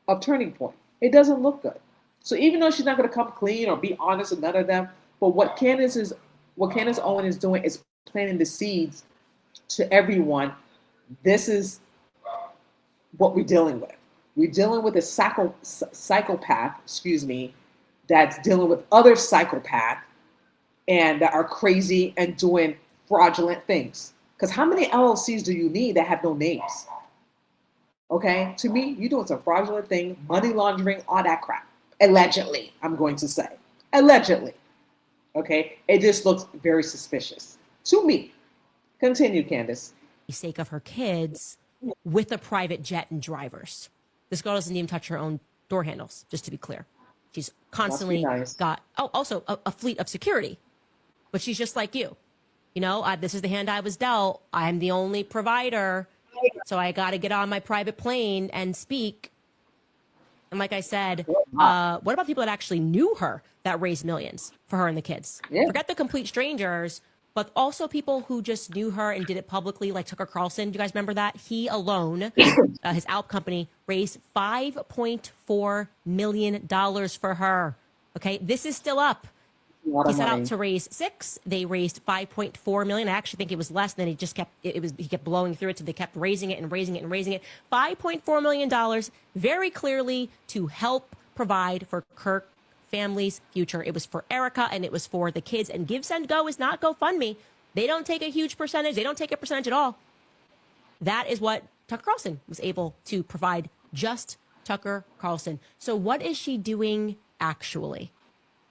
of Turning Point. It doesn't look good. So even though she's not going to come clean or be honest with none of them, but what Candace Owens is doing is planting the seeds to everyone. This is what we're dealing with. We're dealing with a psychopath, that's dealing with other psychopaths and that are crazy and doing fraudulent things. Because how many LLCs do you need that have no names? Okay, to me, you're doing some fraudulent thing, money laundering, all that crap. Allegedly, I'm going to say. Allegedly. Okay, it just looks very suspicious to me. Continue, Candace. For the sake of her kids, with a private jet and drivers. This girl doesn't even touch her own door handles, just to be clear. She's constantly got, also a fleet of security. But she's just like you. You know, this is the hand I was dealt. I'm the only provider. So I got to get on my private plane and speak. And like I said, what about people that actually knew her that raised millions for her and the kids? Yeah. Forget the complete strangers, but also people who just knew her and did it publicly, like Tucker Carlson. Do you guys remember that? He alone, his Alp company, raised $5.4 million for her. Okay, this is still up. He set out to raise 6. They raised 5.4 million. I actually think it was less. Then he just kept he kept blowing through it, so they kept raising it and raising it and raising it. $5.4 million, very clearly to help provide for Kirk family's future. It was for Erika and it was for the kids. And Give, Send, Go is not GoFundMe. They don't take a huge percentage. They don't take a percentage at all. That is what Tucker Carlson was able to provide. Just Tucker Carlson. So what is she doing actually?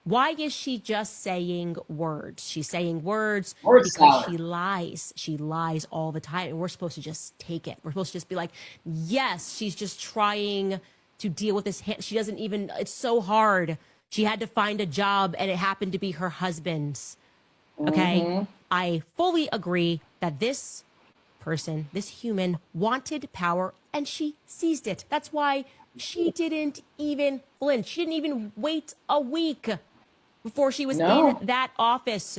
Why is she just saying words? She's saying words because she lies. She lies all the time. And we're supposed to just take it. We're supposed to just be like, yes, she's just trying to deal with this. She doesn't even, it's so hard. She had to find a job and it happened to be her husband's. Okay. Mm-hmm. I fully agree that this person, this human, wanted power and she seized it. That's why she didn't even flinch. She didn't even wait a week before she was in that office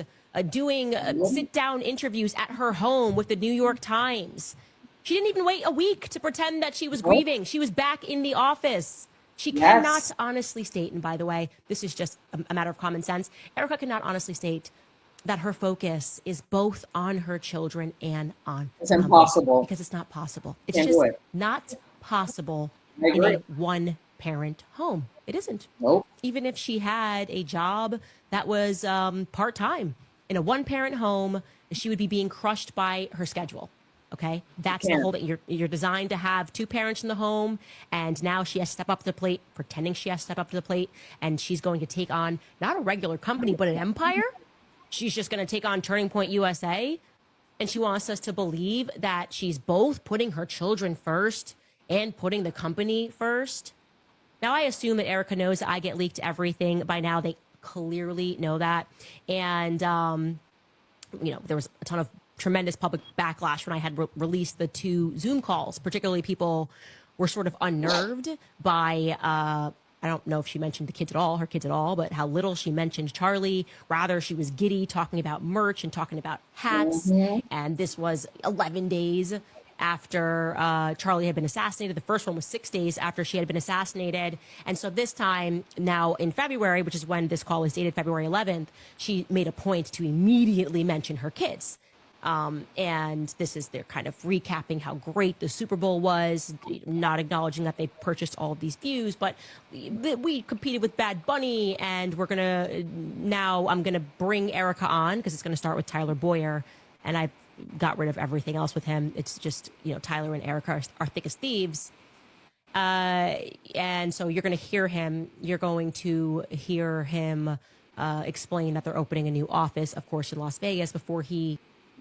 doing sit-down interviews at her home with the New York Times. She didn't even wait a week to pretend that she was grieving. She was back in the office. She cannot honestly state, and by the way, this is just a matter of common sense, Erika cannot honestly state that her focus is both on her children and on It's impossible. Because it's not possible. It's just not possible in a one parent home. It isn't. Nope. Even if she had a job that was part-time in a one-parent home, she would be being crushed by her schedule. Okay, that's the whole thing. You're designed to have two parents in the home, and now she has to step up to the plate, pretending she has to step up to the plate, and she's going to take on not a regular company, but an empire. She's just going to take on Turning Point USA, and she wants us to believe that she's both putting her children first and putting the company first. Now, I assume that Erika knows that I get leaked everything. By now, they clearly know that. And, you know, there was a ton of tremendous public backlash when I had released the 2 Zoom calls. Particularly, people were sort of unnerved by, I don't know if she mentioned the kids at all, her kids at all, but how little she mentioned Charlie. Rather, she was giddy talking about merch and talking about hats. And this was 11 days after Charlie had been assassinated. The first one was 6 days after she had been assassinated. And so this time, now in February, which is when this call is dated, February 11th, she made a point to immediately mention her kids. And this is their kind of recapping how great the Super Bowl was, not acknowledging that they purchased all of these views, but we competed with Bad Bunny, and I'm going to bring Erika on because it's going to start with Tyler Boyer, and I got rid of everything else with him. It's just, you know, Tyler and Erika are thick as thieves. And so you're going to hear him explain that they're opening a new office, of course, in Las Vegas before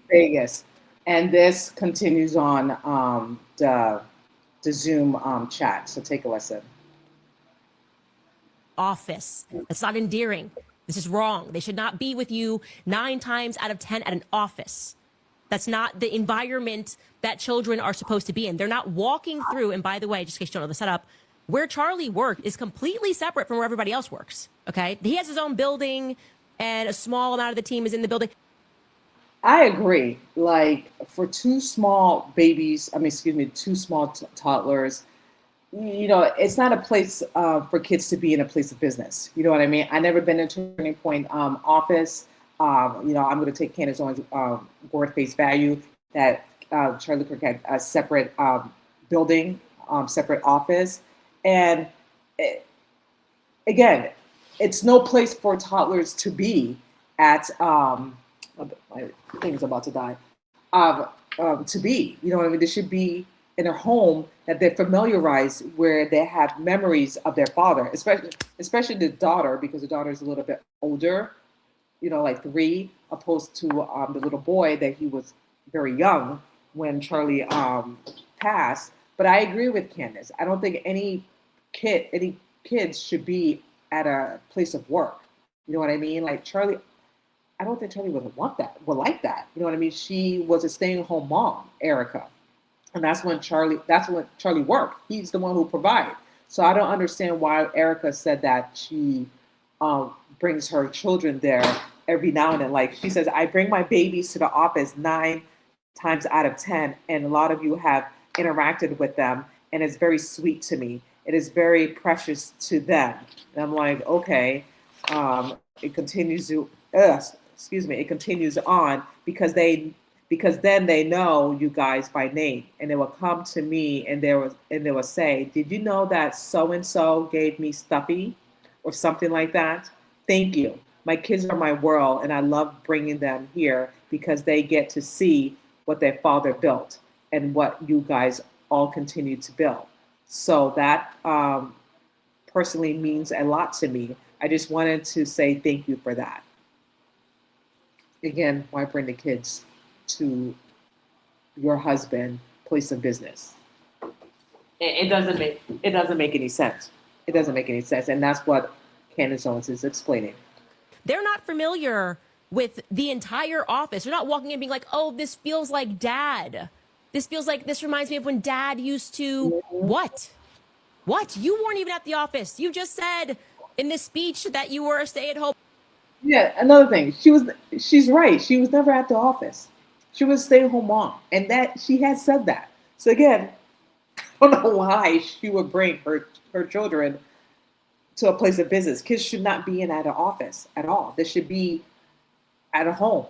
Vegas. And this continues on the Zoom chat. So take a listen. Office. That's not endearing. This is wrong. They should not be with you 9 times out of 10 at an office. That's not the environment that children are supposed to be in. They're not walking through. And by the way, just in case you don't know the setup, where Charlie worked is completely separate from where everybody else works. Okay. He has his own building and a small amount of the team is in the building. I agree. Like for 2 small babies, two small toddlers, you know, it's not a place for kids to be in a place of business. You know what I mean? I never been in a Turning Point office. You know, I'm going to take Candace Owens' word face value that Charlie Kirk had a separate building, separate office. And again, it's no place for toddlers to be at. My thing's about to die. To be, you know what I mean? They should be in a home that they're familiarized, where they have memories of their father, especially the daughter, because the daughter is a little bit older, you know, like 3, opposed to the little boy that he was very young when Charlie passed. But I agree with Candace. I don't think any kids should be at a place of work. You know what I mean? Like Charlie, I don't think Charlie would like that. You know what I mean? She was a stay-at-home mom, Erika. And that's when Charlie worked. He's the one who provided. So I don't understand why Erika said that she brings her children there every now and then. Like she says, I bring my babies to the office 9 times out of 10, and a lot of you have interacted with them, and it's very sweet to me. It is very precious to them. And I'm like, okay. It continues on because then they know you guys by name, and they will come to me and they will say, did you know that so and so gave me stuffy or something like that? Thank you. My kids are my world, and I love bringing them here because they get to see what their father built and what you guys all continue to build. So that personally means a lot to me. I just wanted to say thank you for that. Again, why bring the kids to your husband place of business? It doesn't make any sense. It doesn't make any sense, and that's what Candace Owens is explaining. They're not familiar with the entire office. They're not walking in being like, "Oh, this feels like Dad. This reminds me of when Dad used to." What? You weren't even at the office. You just said in this speech that you were a stay-at-home. Yeah, another thing. She's right. She was never at the office. She was a stay-at-home mom, and that she had said that. So again, I don't know why she would bring her children to a place of business. Kids should not be in at an office at all. They should be at a home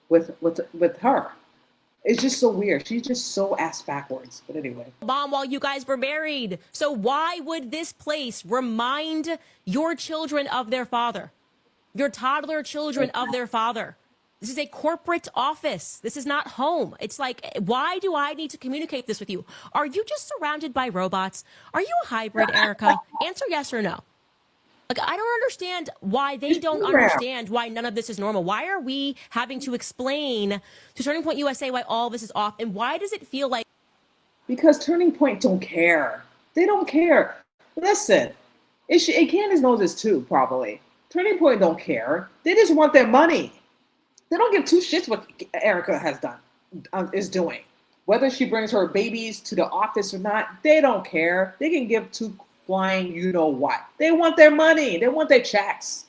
with her. It's just so weird. She's just so ass backwards. But anyway. Mom, while you guys were married. So why would this place remind your children of their father? Your toddler children of their father? This is a corporate office. This is not home. It's like, why do I need to communicate this with you? Are you just surrounded by robots? Are you a hybrid, Erika? Answer yes or no. Like, I don't understand why they don't understand why none of this is normal. Why are we having to explain to Turning Point USA why all this is off? And why does it feel like... Because Turning Point don't care. They don't care. Listen, and Candace knows this too, probably. Turning Point don't care. They just want their money. They don't give two shits what Erika has done, is doing. Whether she brings her babies to the office or not, they don't care. They can give two flying you know what. They want their money. They want their checks.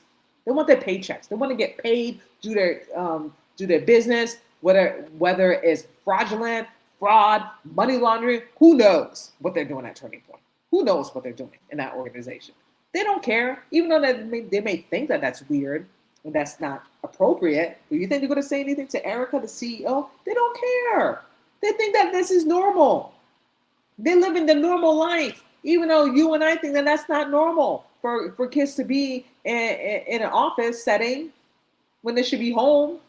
They want their paychecks. They want to get paid, do their business, whether it's fraudulent, fraud, money laundering. Who knows what they're doing at Turning Point? Who knows what they're doing in that organization? They don't care, even though they may think that that's weird and that's not appropriate. Do you think they're going to say anything to Erika, the CEO? They don't care. They think that this is normal. They live in the normal life, even though you and I think that that's not normal for kids to be in an office setting when they should be home.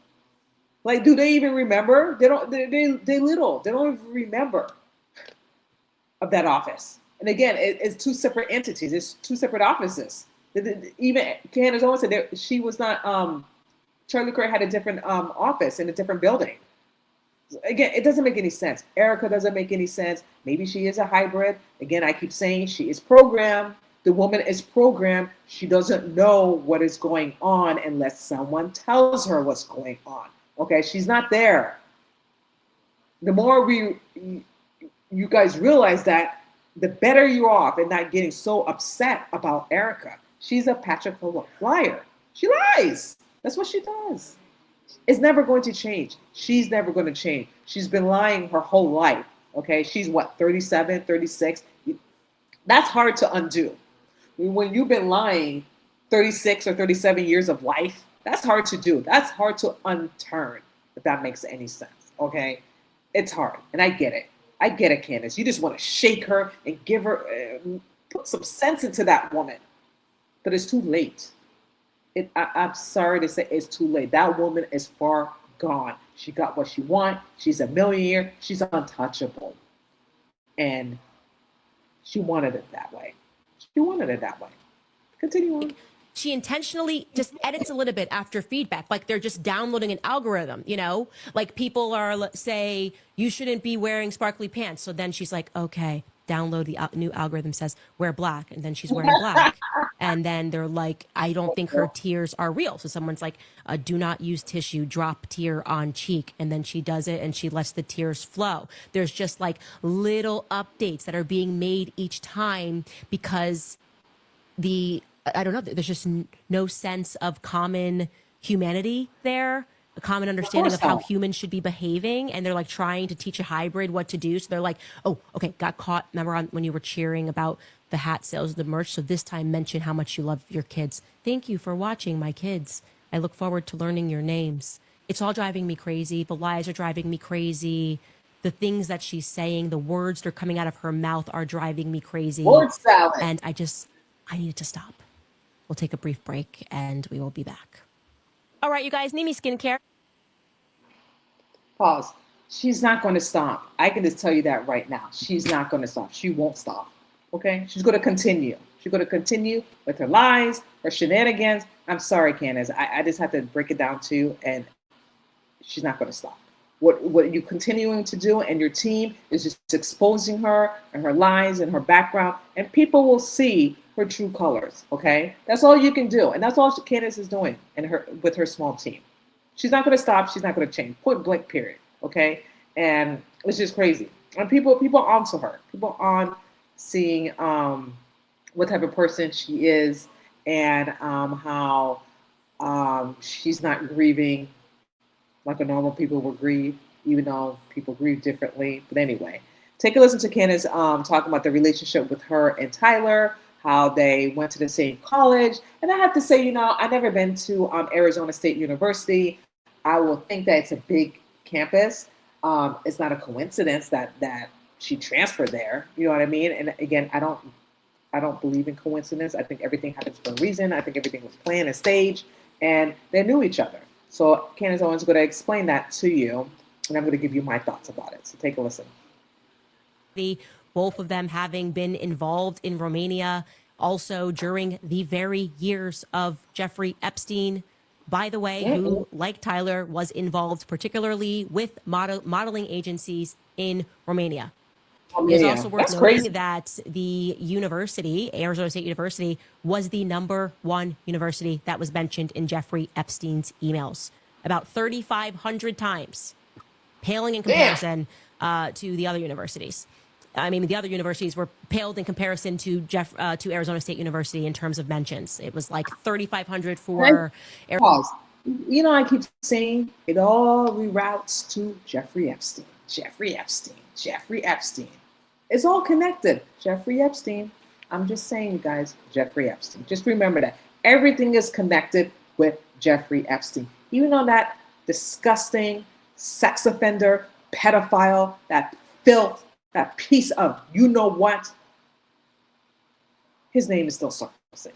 Like, do they even remember? They don't. They little. They don't even remember of that office. And again, it's two separate entities. It's two separate offices. Even Candace Owens said that she was not. Charlie Kirk had a different office in a different building. Again, it doesn't make any sense. Erika doesn't make any sense. Maybe she is a hybrid. Again, I keep saying she is programmed. The woman is programmed. She doesn't know what is going on unless someone tells her what's going on. Okay, she's not there. The more you guys realize that, the better you're off and not getting so upset about Erika. She's a patriarchal liar. She lies. That's what she does. It's never going to change. She's never going to change. She's been lying her whole life. Okay, she's what, 37, 36? That's hard to undo. When you've been lying 36 or 37 years of life, that's hard to do. That's hard to unturn, if that makes any sense. Okay, it's hard, and I get it. I get it, Candace. You just want to shake her and give her, put some sense into that woman. But it's too late. I'm sorry to say it's too late. That woman is far gone. She got what she wants. She's a millionaire. She's untouchable. And she wanted it that way. She wanted it that way. Continue on. She intentionally just edits a little bit after feedback, like they're just downloading an algorithm, you know? Like people are say, you shouldn't be wearing sparkly pants. So then she's like, okay, download the new algorithm says wear black. And then she's wearing black. And then they're like, I don't think her tears are real. So someone's like, do not use tissue, drop tear on cheek. And then she does it and she lets the tears flow. There's just like little updates that are being made each time because I don't know, there's just no sense of common humanity there, a common understanding of how humans should be behaving. And they're like trying to teach a hybrid what to do. So they're like, oh, okay, got caught. Remember when you were cheering about the hat sales, the merch. So this time mention how much you love your kids. Thank you for watching, my kids. I look forward to learning your names. It's all driving me crazy. The lies are driving me crazy. The things that she's saying, the words that are coming out of her mouth are driving me crazy. Word salad. And I need it to stop. We'll take a brief break and we will be back. All right, you guys, Mimi Skincare. Pause. She's not going to stop. I can just tell you that right now. She's not going to stop. She won't stop. Okay? She's going to continue. She's going to continue with her lies, her shenanigans. I'm sorry, Candace. I just have to break it down to you, and she's not going to stop. What you're continuing to do and your team is just exposing her and her lies and her background, and people will see her true colors, okay? That's all you can do, and that's all Candace is doing with her small team. She's not going to stop. She's not going to change. Point blank, period, okay? And it's just crazy. And people on to her. People on seeing what type of person she is and how she's not grieving like a normal people would grieve, even though people grieve differently. But anyway, take a listen to Candace talking about the relationship with her and Tyler, how they went to the same college. And I have to say, I've never been to Arizona State University. I will think that it's a big campus. It's not a coincidence that she transferred there. You know what I mean? And again, I don't believe in coincidence. I think everything happens for a reason. I think everything was planned and staged, and they knew each other. So Candace Owens is going to explain that to you, and I'm going to give you my thoughts about it. So take a listen. Both of them having been involved in Romania, also during the very years of Jeffrey Epstein, by the way, who, like Tyler, was involved particularly with modeling agencies in Romania. It is also worth noting that the university, Arizona State University, was the #1 university that was mentioned in Jeffrey Epstein's emails, about 3,500 times, paling in comparison to the other universities. I mean, the other universities were paled in comparison to Arizona State University in terms of mentions. It was like 3,500 for. Pause. You know, I keep saying it all reroutes to Jeffrey Epstein. Jeffrey Epstein. Jeffrey Epstein. It's all connected. Jeffrey Epstein. I'm just saying, you guys, Jeffrey Epstein. Just remember that everything is connected with Jeffrey Epstein. Even on that disgusting sex offender, pedophile, that filth, that piece of you know what, his name is still surfacing.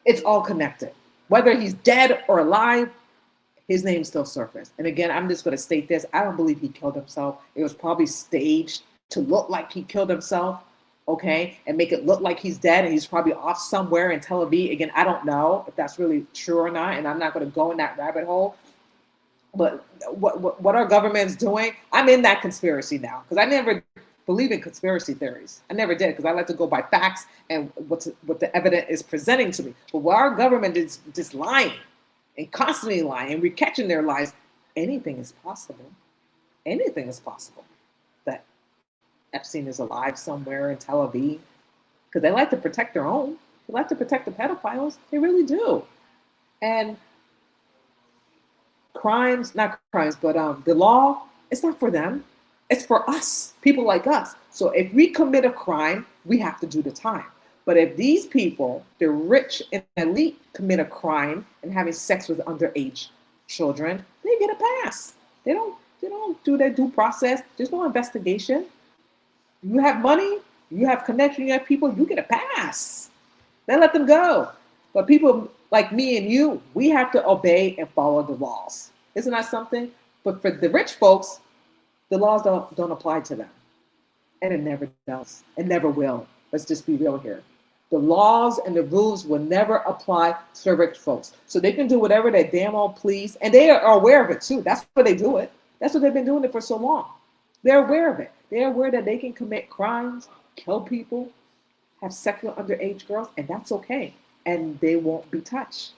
It's all connected. Whether he's dead or alive, his name still surfaced. And again, I'm just going to state this. I don't believe he killed himself. It was probably staged to look like he killed himself, okay, and make it look like he's dead and he's probably off somewhere in Tel Aviv. Again, I don't know if that's really true or not, and I'm not going to go in that rabbit hole. But what our government's doing, I'm in that conspiracy now, because I never believe in conspiracy theories. I never did, because I like to go by facts and what the evidence is presenting to me. But while our government is just lying and constantly lying, and we're catching their lies, anything is possible. Anything is possible. That Epstein is alive somewhere in Tel Aviv, because they like to protect their own. They like to protect the pedophiles. They really do. And not crimes, but the law, it's not for them. It's for us, people like us. So if we commit a crime, we have to do the time. But if these people, the rich and elite, commit a crime and having sex with underage children, they get a pass. They don't do their due process. There's no investigation. You have money, you have connection, you have people, you get a pass. They let them go. But people like me and you, we have to obey and follow the laws. Isn't that something? But for the rich folks, the laws don't apply to them. And it never does. It never will. Let's just be real here. The laws and the rules will never apply to the rich folks. So they can do whatever they damn well please. And they are aware of it too. That's why they do it. That's what they've been doing it for so long. They're aware of it. They're aware that they can commit crimes, kill people, have sex with underage girls, and that's okay. And they won't be touched.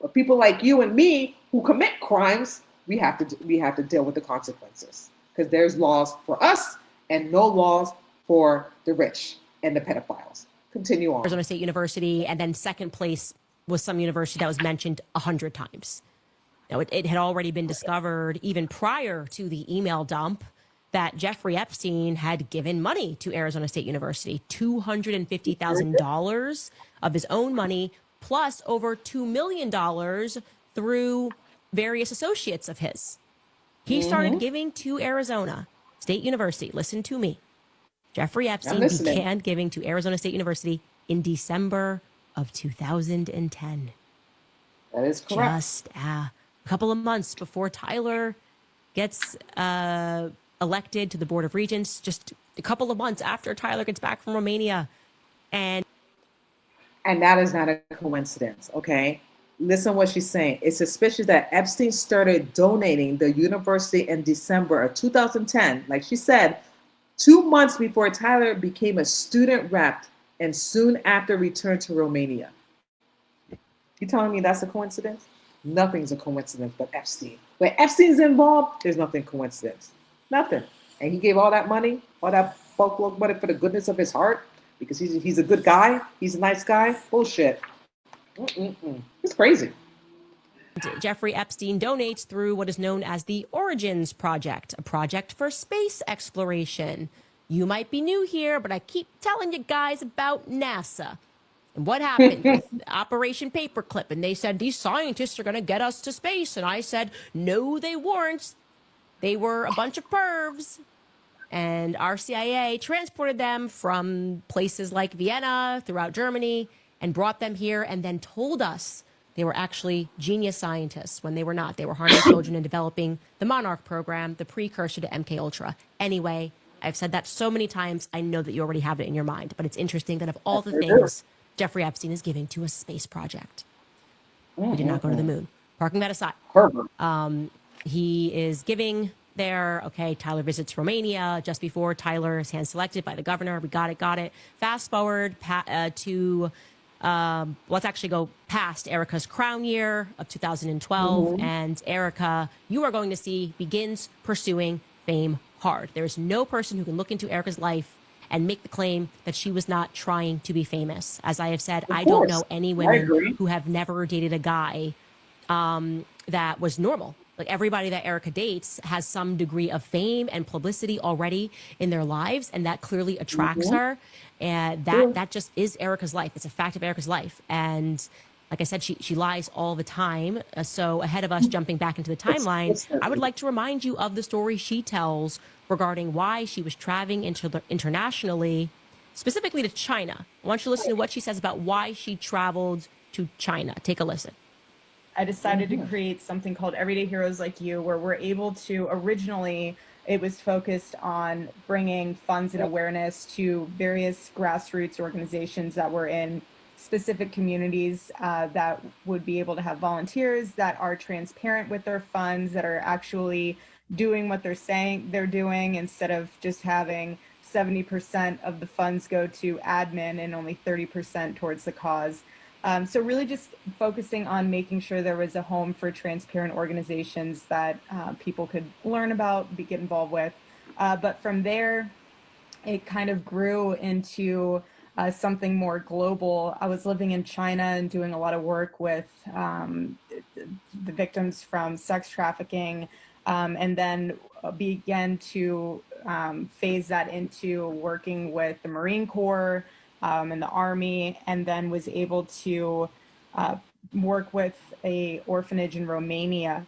But people like you and me who commit crimes, we have to deal with the consequences, because there's laws for us and no laws for the rich and the pedophiles. Continue on. Arizona State University, and then second place was some university that was mentioned 100 times. Now, it had already been discovered even prior to the email dump that Jeffrey Epstein had given money to Arizona State University, $250,000 of his own money, plus over $2 million through various associates of his. He started giving to Arizona State University. Listen to me. Jeffrey Epstein began giving to Arizona State University in December of 2010. That is correct. Just a couple of months before Tyler gets elected to the Board of Regents, just a couple of months after Tyler gets back from Romania. And that is not a coincidence, okay? Listen what she's saying. It's suspicious that Epstein started donating the university in December of 2010, like she said, 2 months before Tyler became a student rep and soon after returned to Romania. You telling me that's a coincidence? Nothing's a coincidence but Epstein. When Epstein's involved, there's nothing coincidence. Nothing. And he gave all that money, all that folklore money for the goodness of his heart, because he's a good guy, he's a nice guy. Bullshit. It's crazy. Jeffrey Epstein donates through what is known as the Origins Project, a project for space exploration. You might be new here, but I keep telling you guys about NASA. And what happened with Operation Paperclip? And they said, these scientists are going to get us to space. And I said, no, they weren't. they were a bunch of pervs, and our CIA transported them from places like Vienna throughout Germany and brought them here and then told us they were actually genius scientists when they were not. They were harming children and developing the Monarch program, the precursor to MK Ultra. Anyway, I've said that so many times, I know that you already have it in your mind, but it's interesting that of all the things Jeffrey Epstein is giving to a space project, we did not go to the moon. Parking that aside. He is giving there, okay, Tyler visits Romania just before Tyler is hand selected by the governor. We got it. Fast forward to, let's actually go past Erika's crown year of 2012. And Erika, you are going to see, begins pursuing fame hard. There is no person who can look into Erika's life and make the claim that she was not trying to be famous. As I have said, I don't know any women who have never dated a guy that was normal. Like everybody that Erika dates has some degree of fame and publicity already in their lives, and that clearly attracts her. And that just is Erika's life. It's a fact of Erika's life. And like I said, she lies all the time. So ahead of us jumping back into the timeline, I would like to remind you of the story she tells regarding why she was traveling internationally, specifically to China. I want you to listen to what she says about why she traveled to China. Take a listen. I decided to create something called Everyday Heroes Like You, where we're able to, originally, it was focused on bringing funds and awareness to various grassroots organizations that were in specific communities that would be able to have volunteers that are transparent with their funds, that are actually doing what they're saying they're doing, instead of just having 70% of the funds go to admin and only 30% towards the cause. So really just focusing on making sure there was a home for transparent organizations that people could learn about, get involved with. But from there, it kind of grew into something more global. I was living in China and doing a lot of work with the victims from sex trafficking, and then began to phase that into working with the Marine Corps and the Army, and then was able to work with a orphanage in Romania.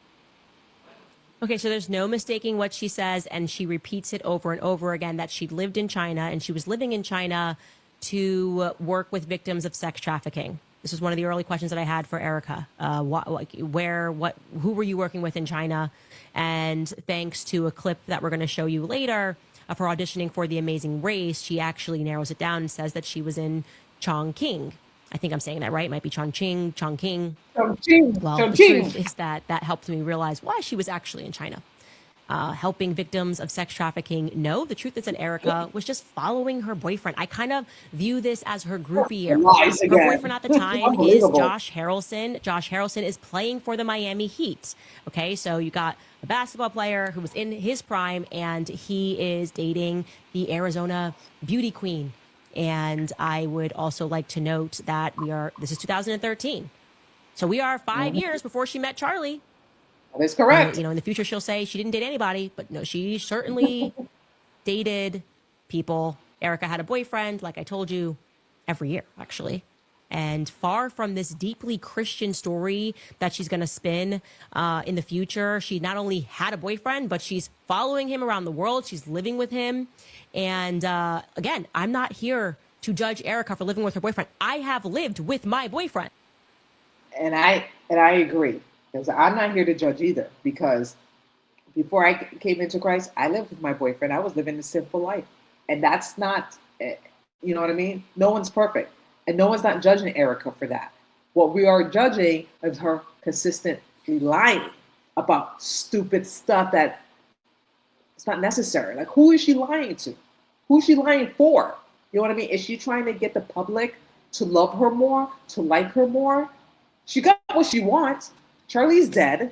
Okay, so there's no mistaking what she says, and she repeats it over and over again, that she lived in China and she was living in China to work with victims of sex trafficking. This was one of the early questions that I had for Erika. Who were you working with in China? And thanks to a clip that we're going to show you later of her auditioning for The Amazing Race, she actually narrows it down and says that she was in Chongqing. I think I'm saying that right. It might be Chongqing. Well, the truth is that helped me realize why she was actually in China. Helping victims of sex trafficking. No, the truth is that Erika was just following her boyfriend. I kind of view this as her groupie. Her boyfriend at the time is Josh Harrelson. Josh Harrelson is playing for the Miami Heat. Okay, so you got a basketball player who was in his prime, and he is dating the Arizona beauty queen. And I would also like to note that this is 2013. So we are 5 years before she met Charlie. That is correct. In the future, she'll say she didn't date anybody, but no, she certainly dated people. Erika had a boyfriend, like I told you, every year, actually. And far from this deeply Christian story that she's going to spin in the future, she not only had a boyfriend, but she's following him around the world. She's living with him. And again, I'm not here to judge Erika for living with her boyfriend. I have lived with my boyfriend. And I agree. Because I'm not here to judge either, because before I came into Christ, I lived with my boyfriend. I was living a simple life. And that's not, you know what I mean? No one's perfect. And no one's not judging Erika for that. What we are judging is her consistently lying about stupid stuff that it's not necessary. Like, who is she lying to? Who's she lying for? You know what I mean? Is she trying to get the public to love her more, to like her more? She got what she wants. Charlie's dead.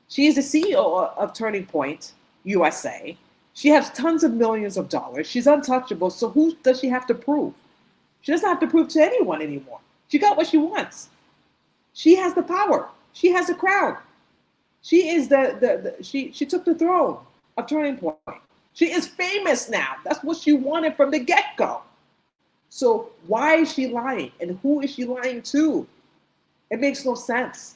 She is the CEO of Turning Point USA. She has tons of millions of dollars. She's untouchable. So who does she have to prove? She doesn't have to prove to anyone anymore. She got what she wants. She has the power. She has a crown. She is she took the throne of Turning Point. She is famous now. That's what she wanted from the get-go. So why is she lying? And who is she lying to? It makes no sense.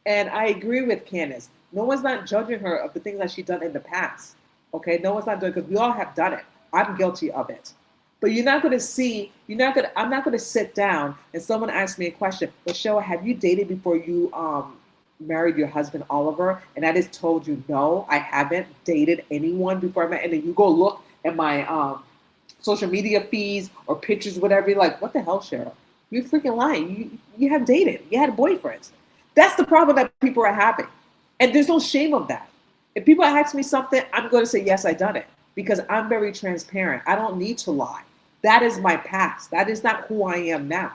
And I agree with Candace. No one's not judging her of the things that she's done in the past. Okay, no one's not doing, because we all have done it. I'm guilty of it. But I'm not going to sit down and someone asks me a question, Cheryl, have you dated before you married your husband, Oliver? And I just told you, no, I haven't dated anyone before I met. And then you go look at my social media feeds or pictures, whatever, you're like, what the hell, Cheryl? You're freaking lying. You have dated. You had boyfriends. That's the problem that people are having. And there's no shame of that. If people ask me something, I'm going to say, yes, I done it, because I'm very transparent. I don't need to lie. That is my past. That is not who I am now.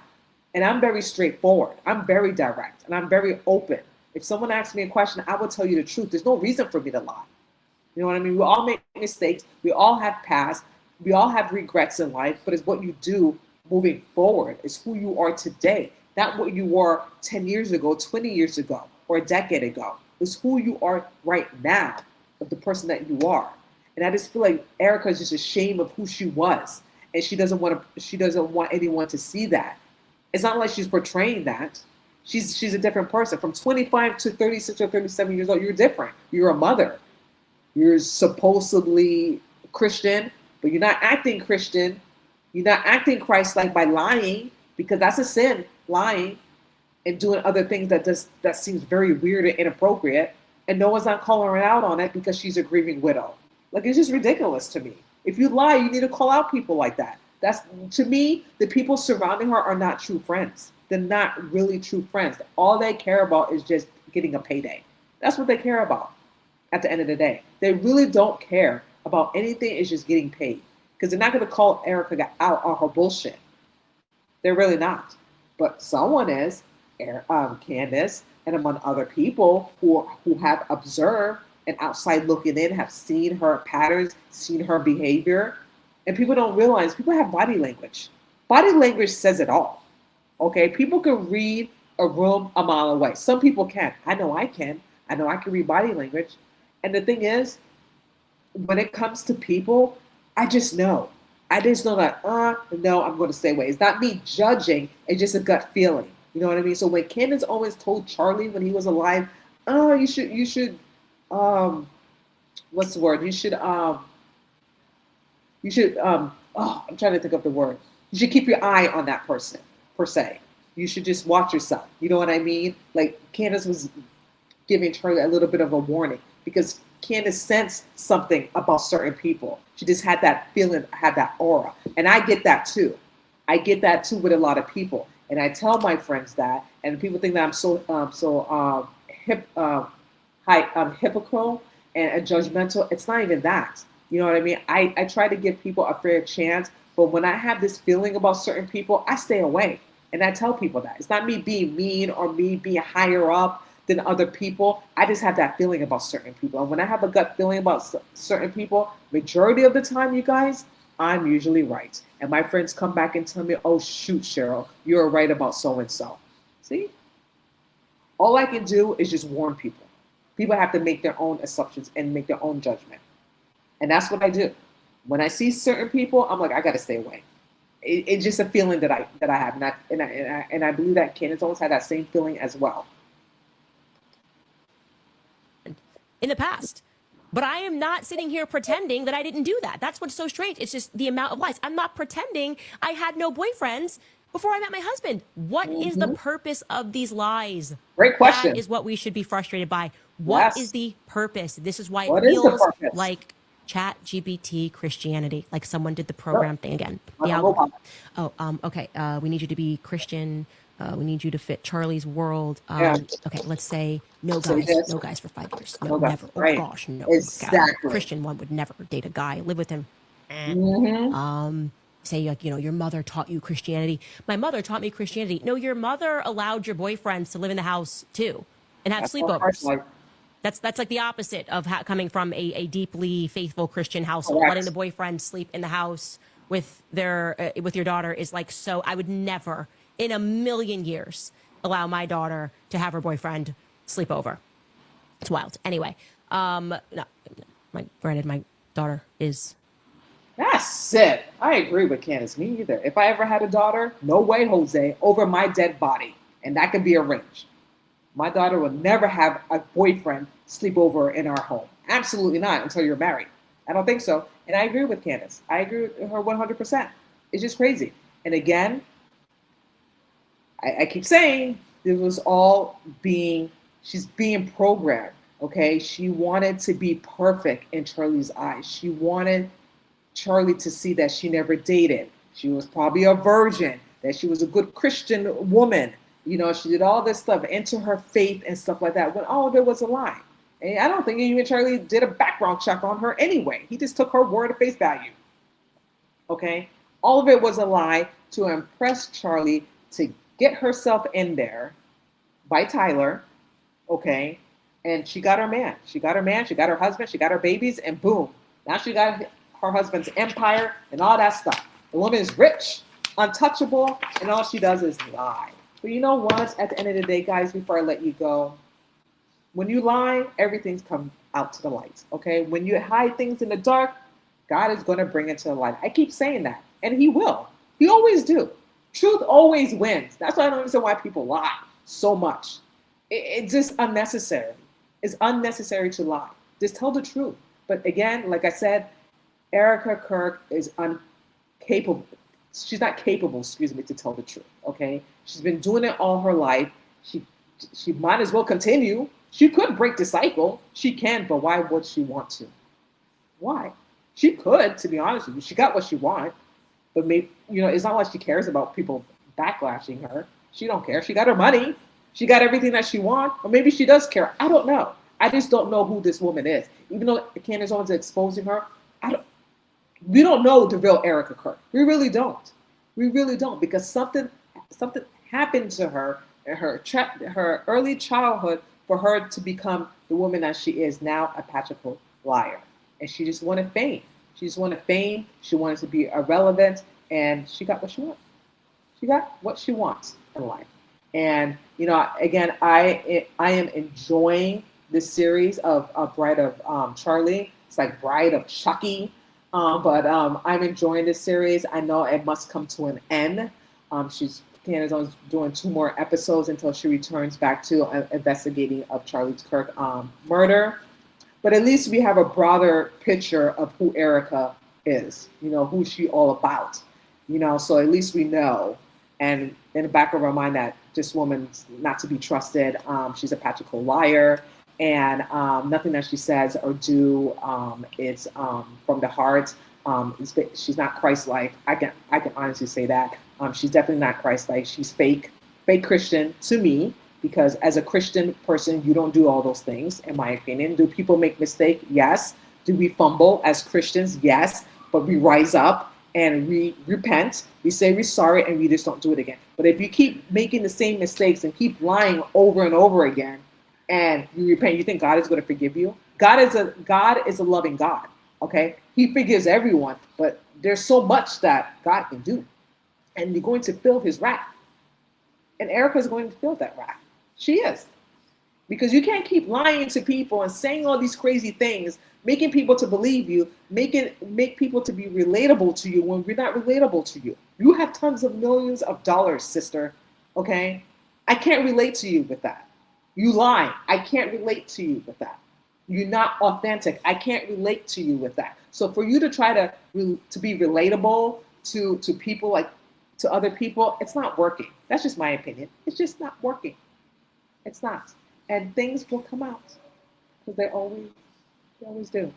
And I'm very straightforward. I'm very direct, and I'm very open. If someone asks me a question, I will tell you the truth. There's no reason for me to lie. You know what I mean? We all make mistakes. We all have past. We all have regrets in life, but it's what you do moving forward. It's who you are today, not what you were 10 years ago, 20 years ago, or a decade ago. It's who you are right now, of the person that you are. And I just feel like Erika is just ashamed of who she was. And she doesn't want anyone to see that. It's not like she's portraying that. She's a different person. From 25 to 36 or 37 years old, you're different. You're a mother. You're supposedly Christian, but you're not acting Christian. You're not acting Christ-like by lying, because that's a sin, lying and doing other things that seems very weird and inappropriate. And no one's not calling her out on it because she's a grieving widow. Like, it's just ridiculous to me. If you lie, you need to call out people like that. That's, to me, the people surrounding her are not true friends. They're not really true friends. All they care about is just getting a payday. That's what they care about at the end of the day. They really don't care about anything. It's just getting paid. Because they're not going to call Erika out on her bullshit. They're really not. But someone is, Candace, and among other people who have observed and outside looking in, have seen her patterns, seen her behavior. And people don't realize, people have body language. Body language says it all. Okay, people can read a room a mile away. Some people can. I know I can. I know I can read body language. And the thing is, when it comes to people, I just know. I just know that, no, I'm going to stay away. It's not me judging. It's just a gut feeling. You know what I mean? So when Candace Owens told Charlie when he was alive, you should, what's the word? I'm trying to think of the word. You should keep your eye on that person, per se. You should just watch yourself. You know what I mean? Like, Candace was giving Charlie a little bit of a warning, because Candace sensed something about certain people. She just had that feeling, had that aura. And I get that too. I get that too with a lot of people. And I tell my friends that, and people think that I'm hypocritical and judgmental. It's not even that. You know what I mean? I try to give people a fair chance, but when I have this feeling about certain people, I stay away. And I tell people that. It's not me being mean or me being higher up than other people. I just have that feeling about certain people. And when I have a gut feeling about certain people, majority of the time, you guys, I'm usually right. And my friends come back and tell me, oh, shoot, Cheryl, you're right about so-and-so. See? All I can do is just warn people. People have to make their own assumptions and make their own judgment. And that's what I do. When I see certain people, I'm like, I got to stay away. It's just a feeling that I have. And I believe that Candace Owens had that same feeling as well. In the past. But I am not sitting here pretending that I didn't do that. That's what's so strange. It's just the amount of lies. I'm not pretending I had no boyfriends before I met my husband. What is the purpose of these lies? Great question. That is what we should be frustrated by. What is the purpose? This is why it feels like ChatGPT Christianity, like someone did the program thing again. The algorithm. Okay. We need you to be Christian. We need you to fit Charlie's world. Okay, let's say no guys for 5 years. No, never. Oh gosh, no. Exactly. Christian one would never date a guy, live with him. Say, like, your mother taught you Christianity. My mother taught me Christianity. No, your mother allowed your boyfriends to live in the house too and have sleepovers. That's like the opposite of coming from a deeply faithful Christian household. Letting the boyfriend sleep in the house with your daughter is like, so I would never in a million years allow my daughter to have her boyfriend sleep over. It's wild. Anyway, my daughter is. That's it. I agree with Candace. Me either. If I ever had a daughter, no way, Jose, over my dead body. And that could be arranged. My daughter will never have a boyfriend sleep over in our home. Absolutely not until you're married. I don't think so. And I agree with Candace. I agree with her 100%. It's just crazy. And again, I keep saying this was all she's being programmed, okay? She wanted to be perfect in Charlie's eyes. She wanted Charlie to see that she never dated. She was probably a virgin, that she was a good Christian woman. You know, she did all this stuff into her faith and stuff like that when all of it was a lie. And I don't think even Charlie did a background check on her anyway. He just took her word at face value. Okay? All of it was a lie to impress Charlie, to get herself in there by Tyler, okay? And she got her man. She got her man, she got her husband, she got her babies, and boom. Now she got her husband's empire and all that stuff. The woman is rich, untouchable, and all she does is lie. But you know what? At the end of the day, guys, before I let you go, when you lie, everything's come out to the light, okay? When you hide things in the dark, God is going to bring it to the light. I keep saying that, and he will. He always do. Truth always wins. That's why I don't understand why people lie so much. It's just unnecessary. It's unnecessary to lie. Just tell the truth. But again, like I said, Erika Kirk is incapable. She's not capable, to tell the truth, okay? She's been doing it all her life. She might as well continue. She could break the cycle. She can, but why would she want to? Why? She could, to be honest with you. She got what she wanted. But maybe, it's not like she cares about people backlashing her. She don't care. She got her money. She got everything that she wants. Or maybe she does care. I don't know. I just don't know who this woman is. Even though Candace Owens is exposing her, we don't know the real Erika Kirk. We really don't. We really don't, because something happened to her in her early childhood for her to become the woman that she is now, a patriarchal liar. And she just wanted fame. She just wanted fame. She wanted to be irrelevant, and she got what she wants. She got what she wants in life. And again, I am enjoying this series of Bride of Charlie. It's like Bride of Chucky, but I'm enjoying this series. I know it must come to an end. Candace Owens doing 2 more episodes until she returns back to investigating of Charlie Kirk murder. But at least we have a broader picture of who Erika is, who she all about, so at least we know. And in the back of our mind that this woman's not to be trusted. She's a patriarchal liar, and nothing that she says or do is from the heart. She's not Christ-like. I can honestly say that. She's definitely not Christ-like. She's fake Christian to me. Because as a Christian person, you don't do all those things, in my opinion. Do people make mistakes? Yes. Do we fumble as Christians? Yes. But we rise up and we repent. We say we're sorry and we just don't do it again. But if you keep making the same mistakes and keep lying over and over again and you repent, you think God is going to forgive you? God is a loving God, okay? He forgives everyone, but there's so much that God can do. And you're going to feel his wrath. And Erika is going to feel that wrath. She is. Because you can't keep lying to people and saying all these crazy things, making people to believe you, make people to be relatable to you when we're not relatable to you. You have tons of millions of dollars, sister, okay? I can't relate to you with that. You lie. I can't relate to you with that. You're not authentic. I can't relate to you with that. So for you to try to be relatable to people, like to other people, it's not working. That's just my opinion. It's just not working. It's not. And things will come out because they always do.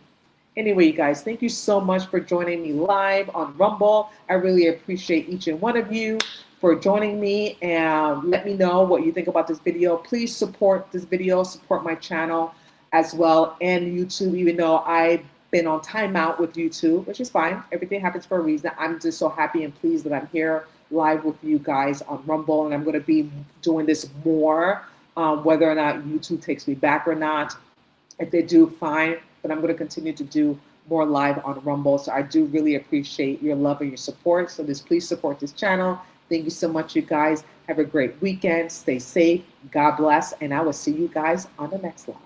Anyway, you guys, thank you so much for joining me live on Rumble. I really appreciate each and one of you for joining me, and let me know what you think about this video. Please support this video, support my channel as well, and YouTube, even though I've been on timeout with YouTube, which is fine. Everything happens for a reason. I'm just so happy and pleased that I'm here live with you guys on Rumble, and I'm going to be doing this more, whether or not YouTube takes me back or not. If they do, fine, but I'm going to continue to do more live on Rumble. So I do really appreciate your love and your support. So just please support this channel. Thank you so much, you guys. Have a great weekend. Stay safe. God bless. And I will see you guys on the next live.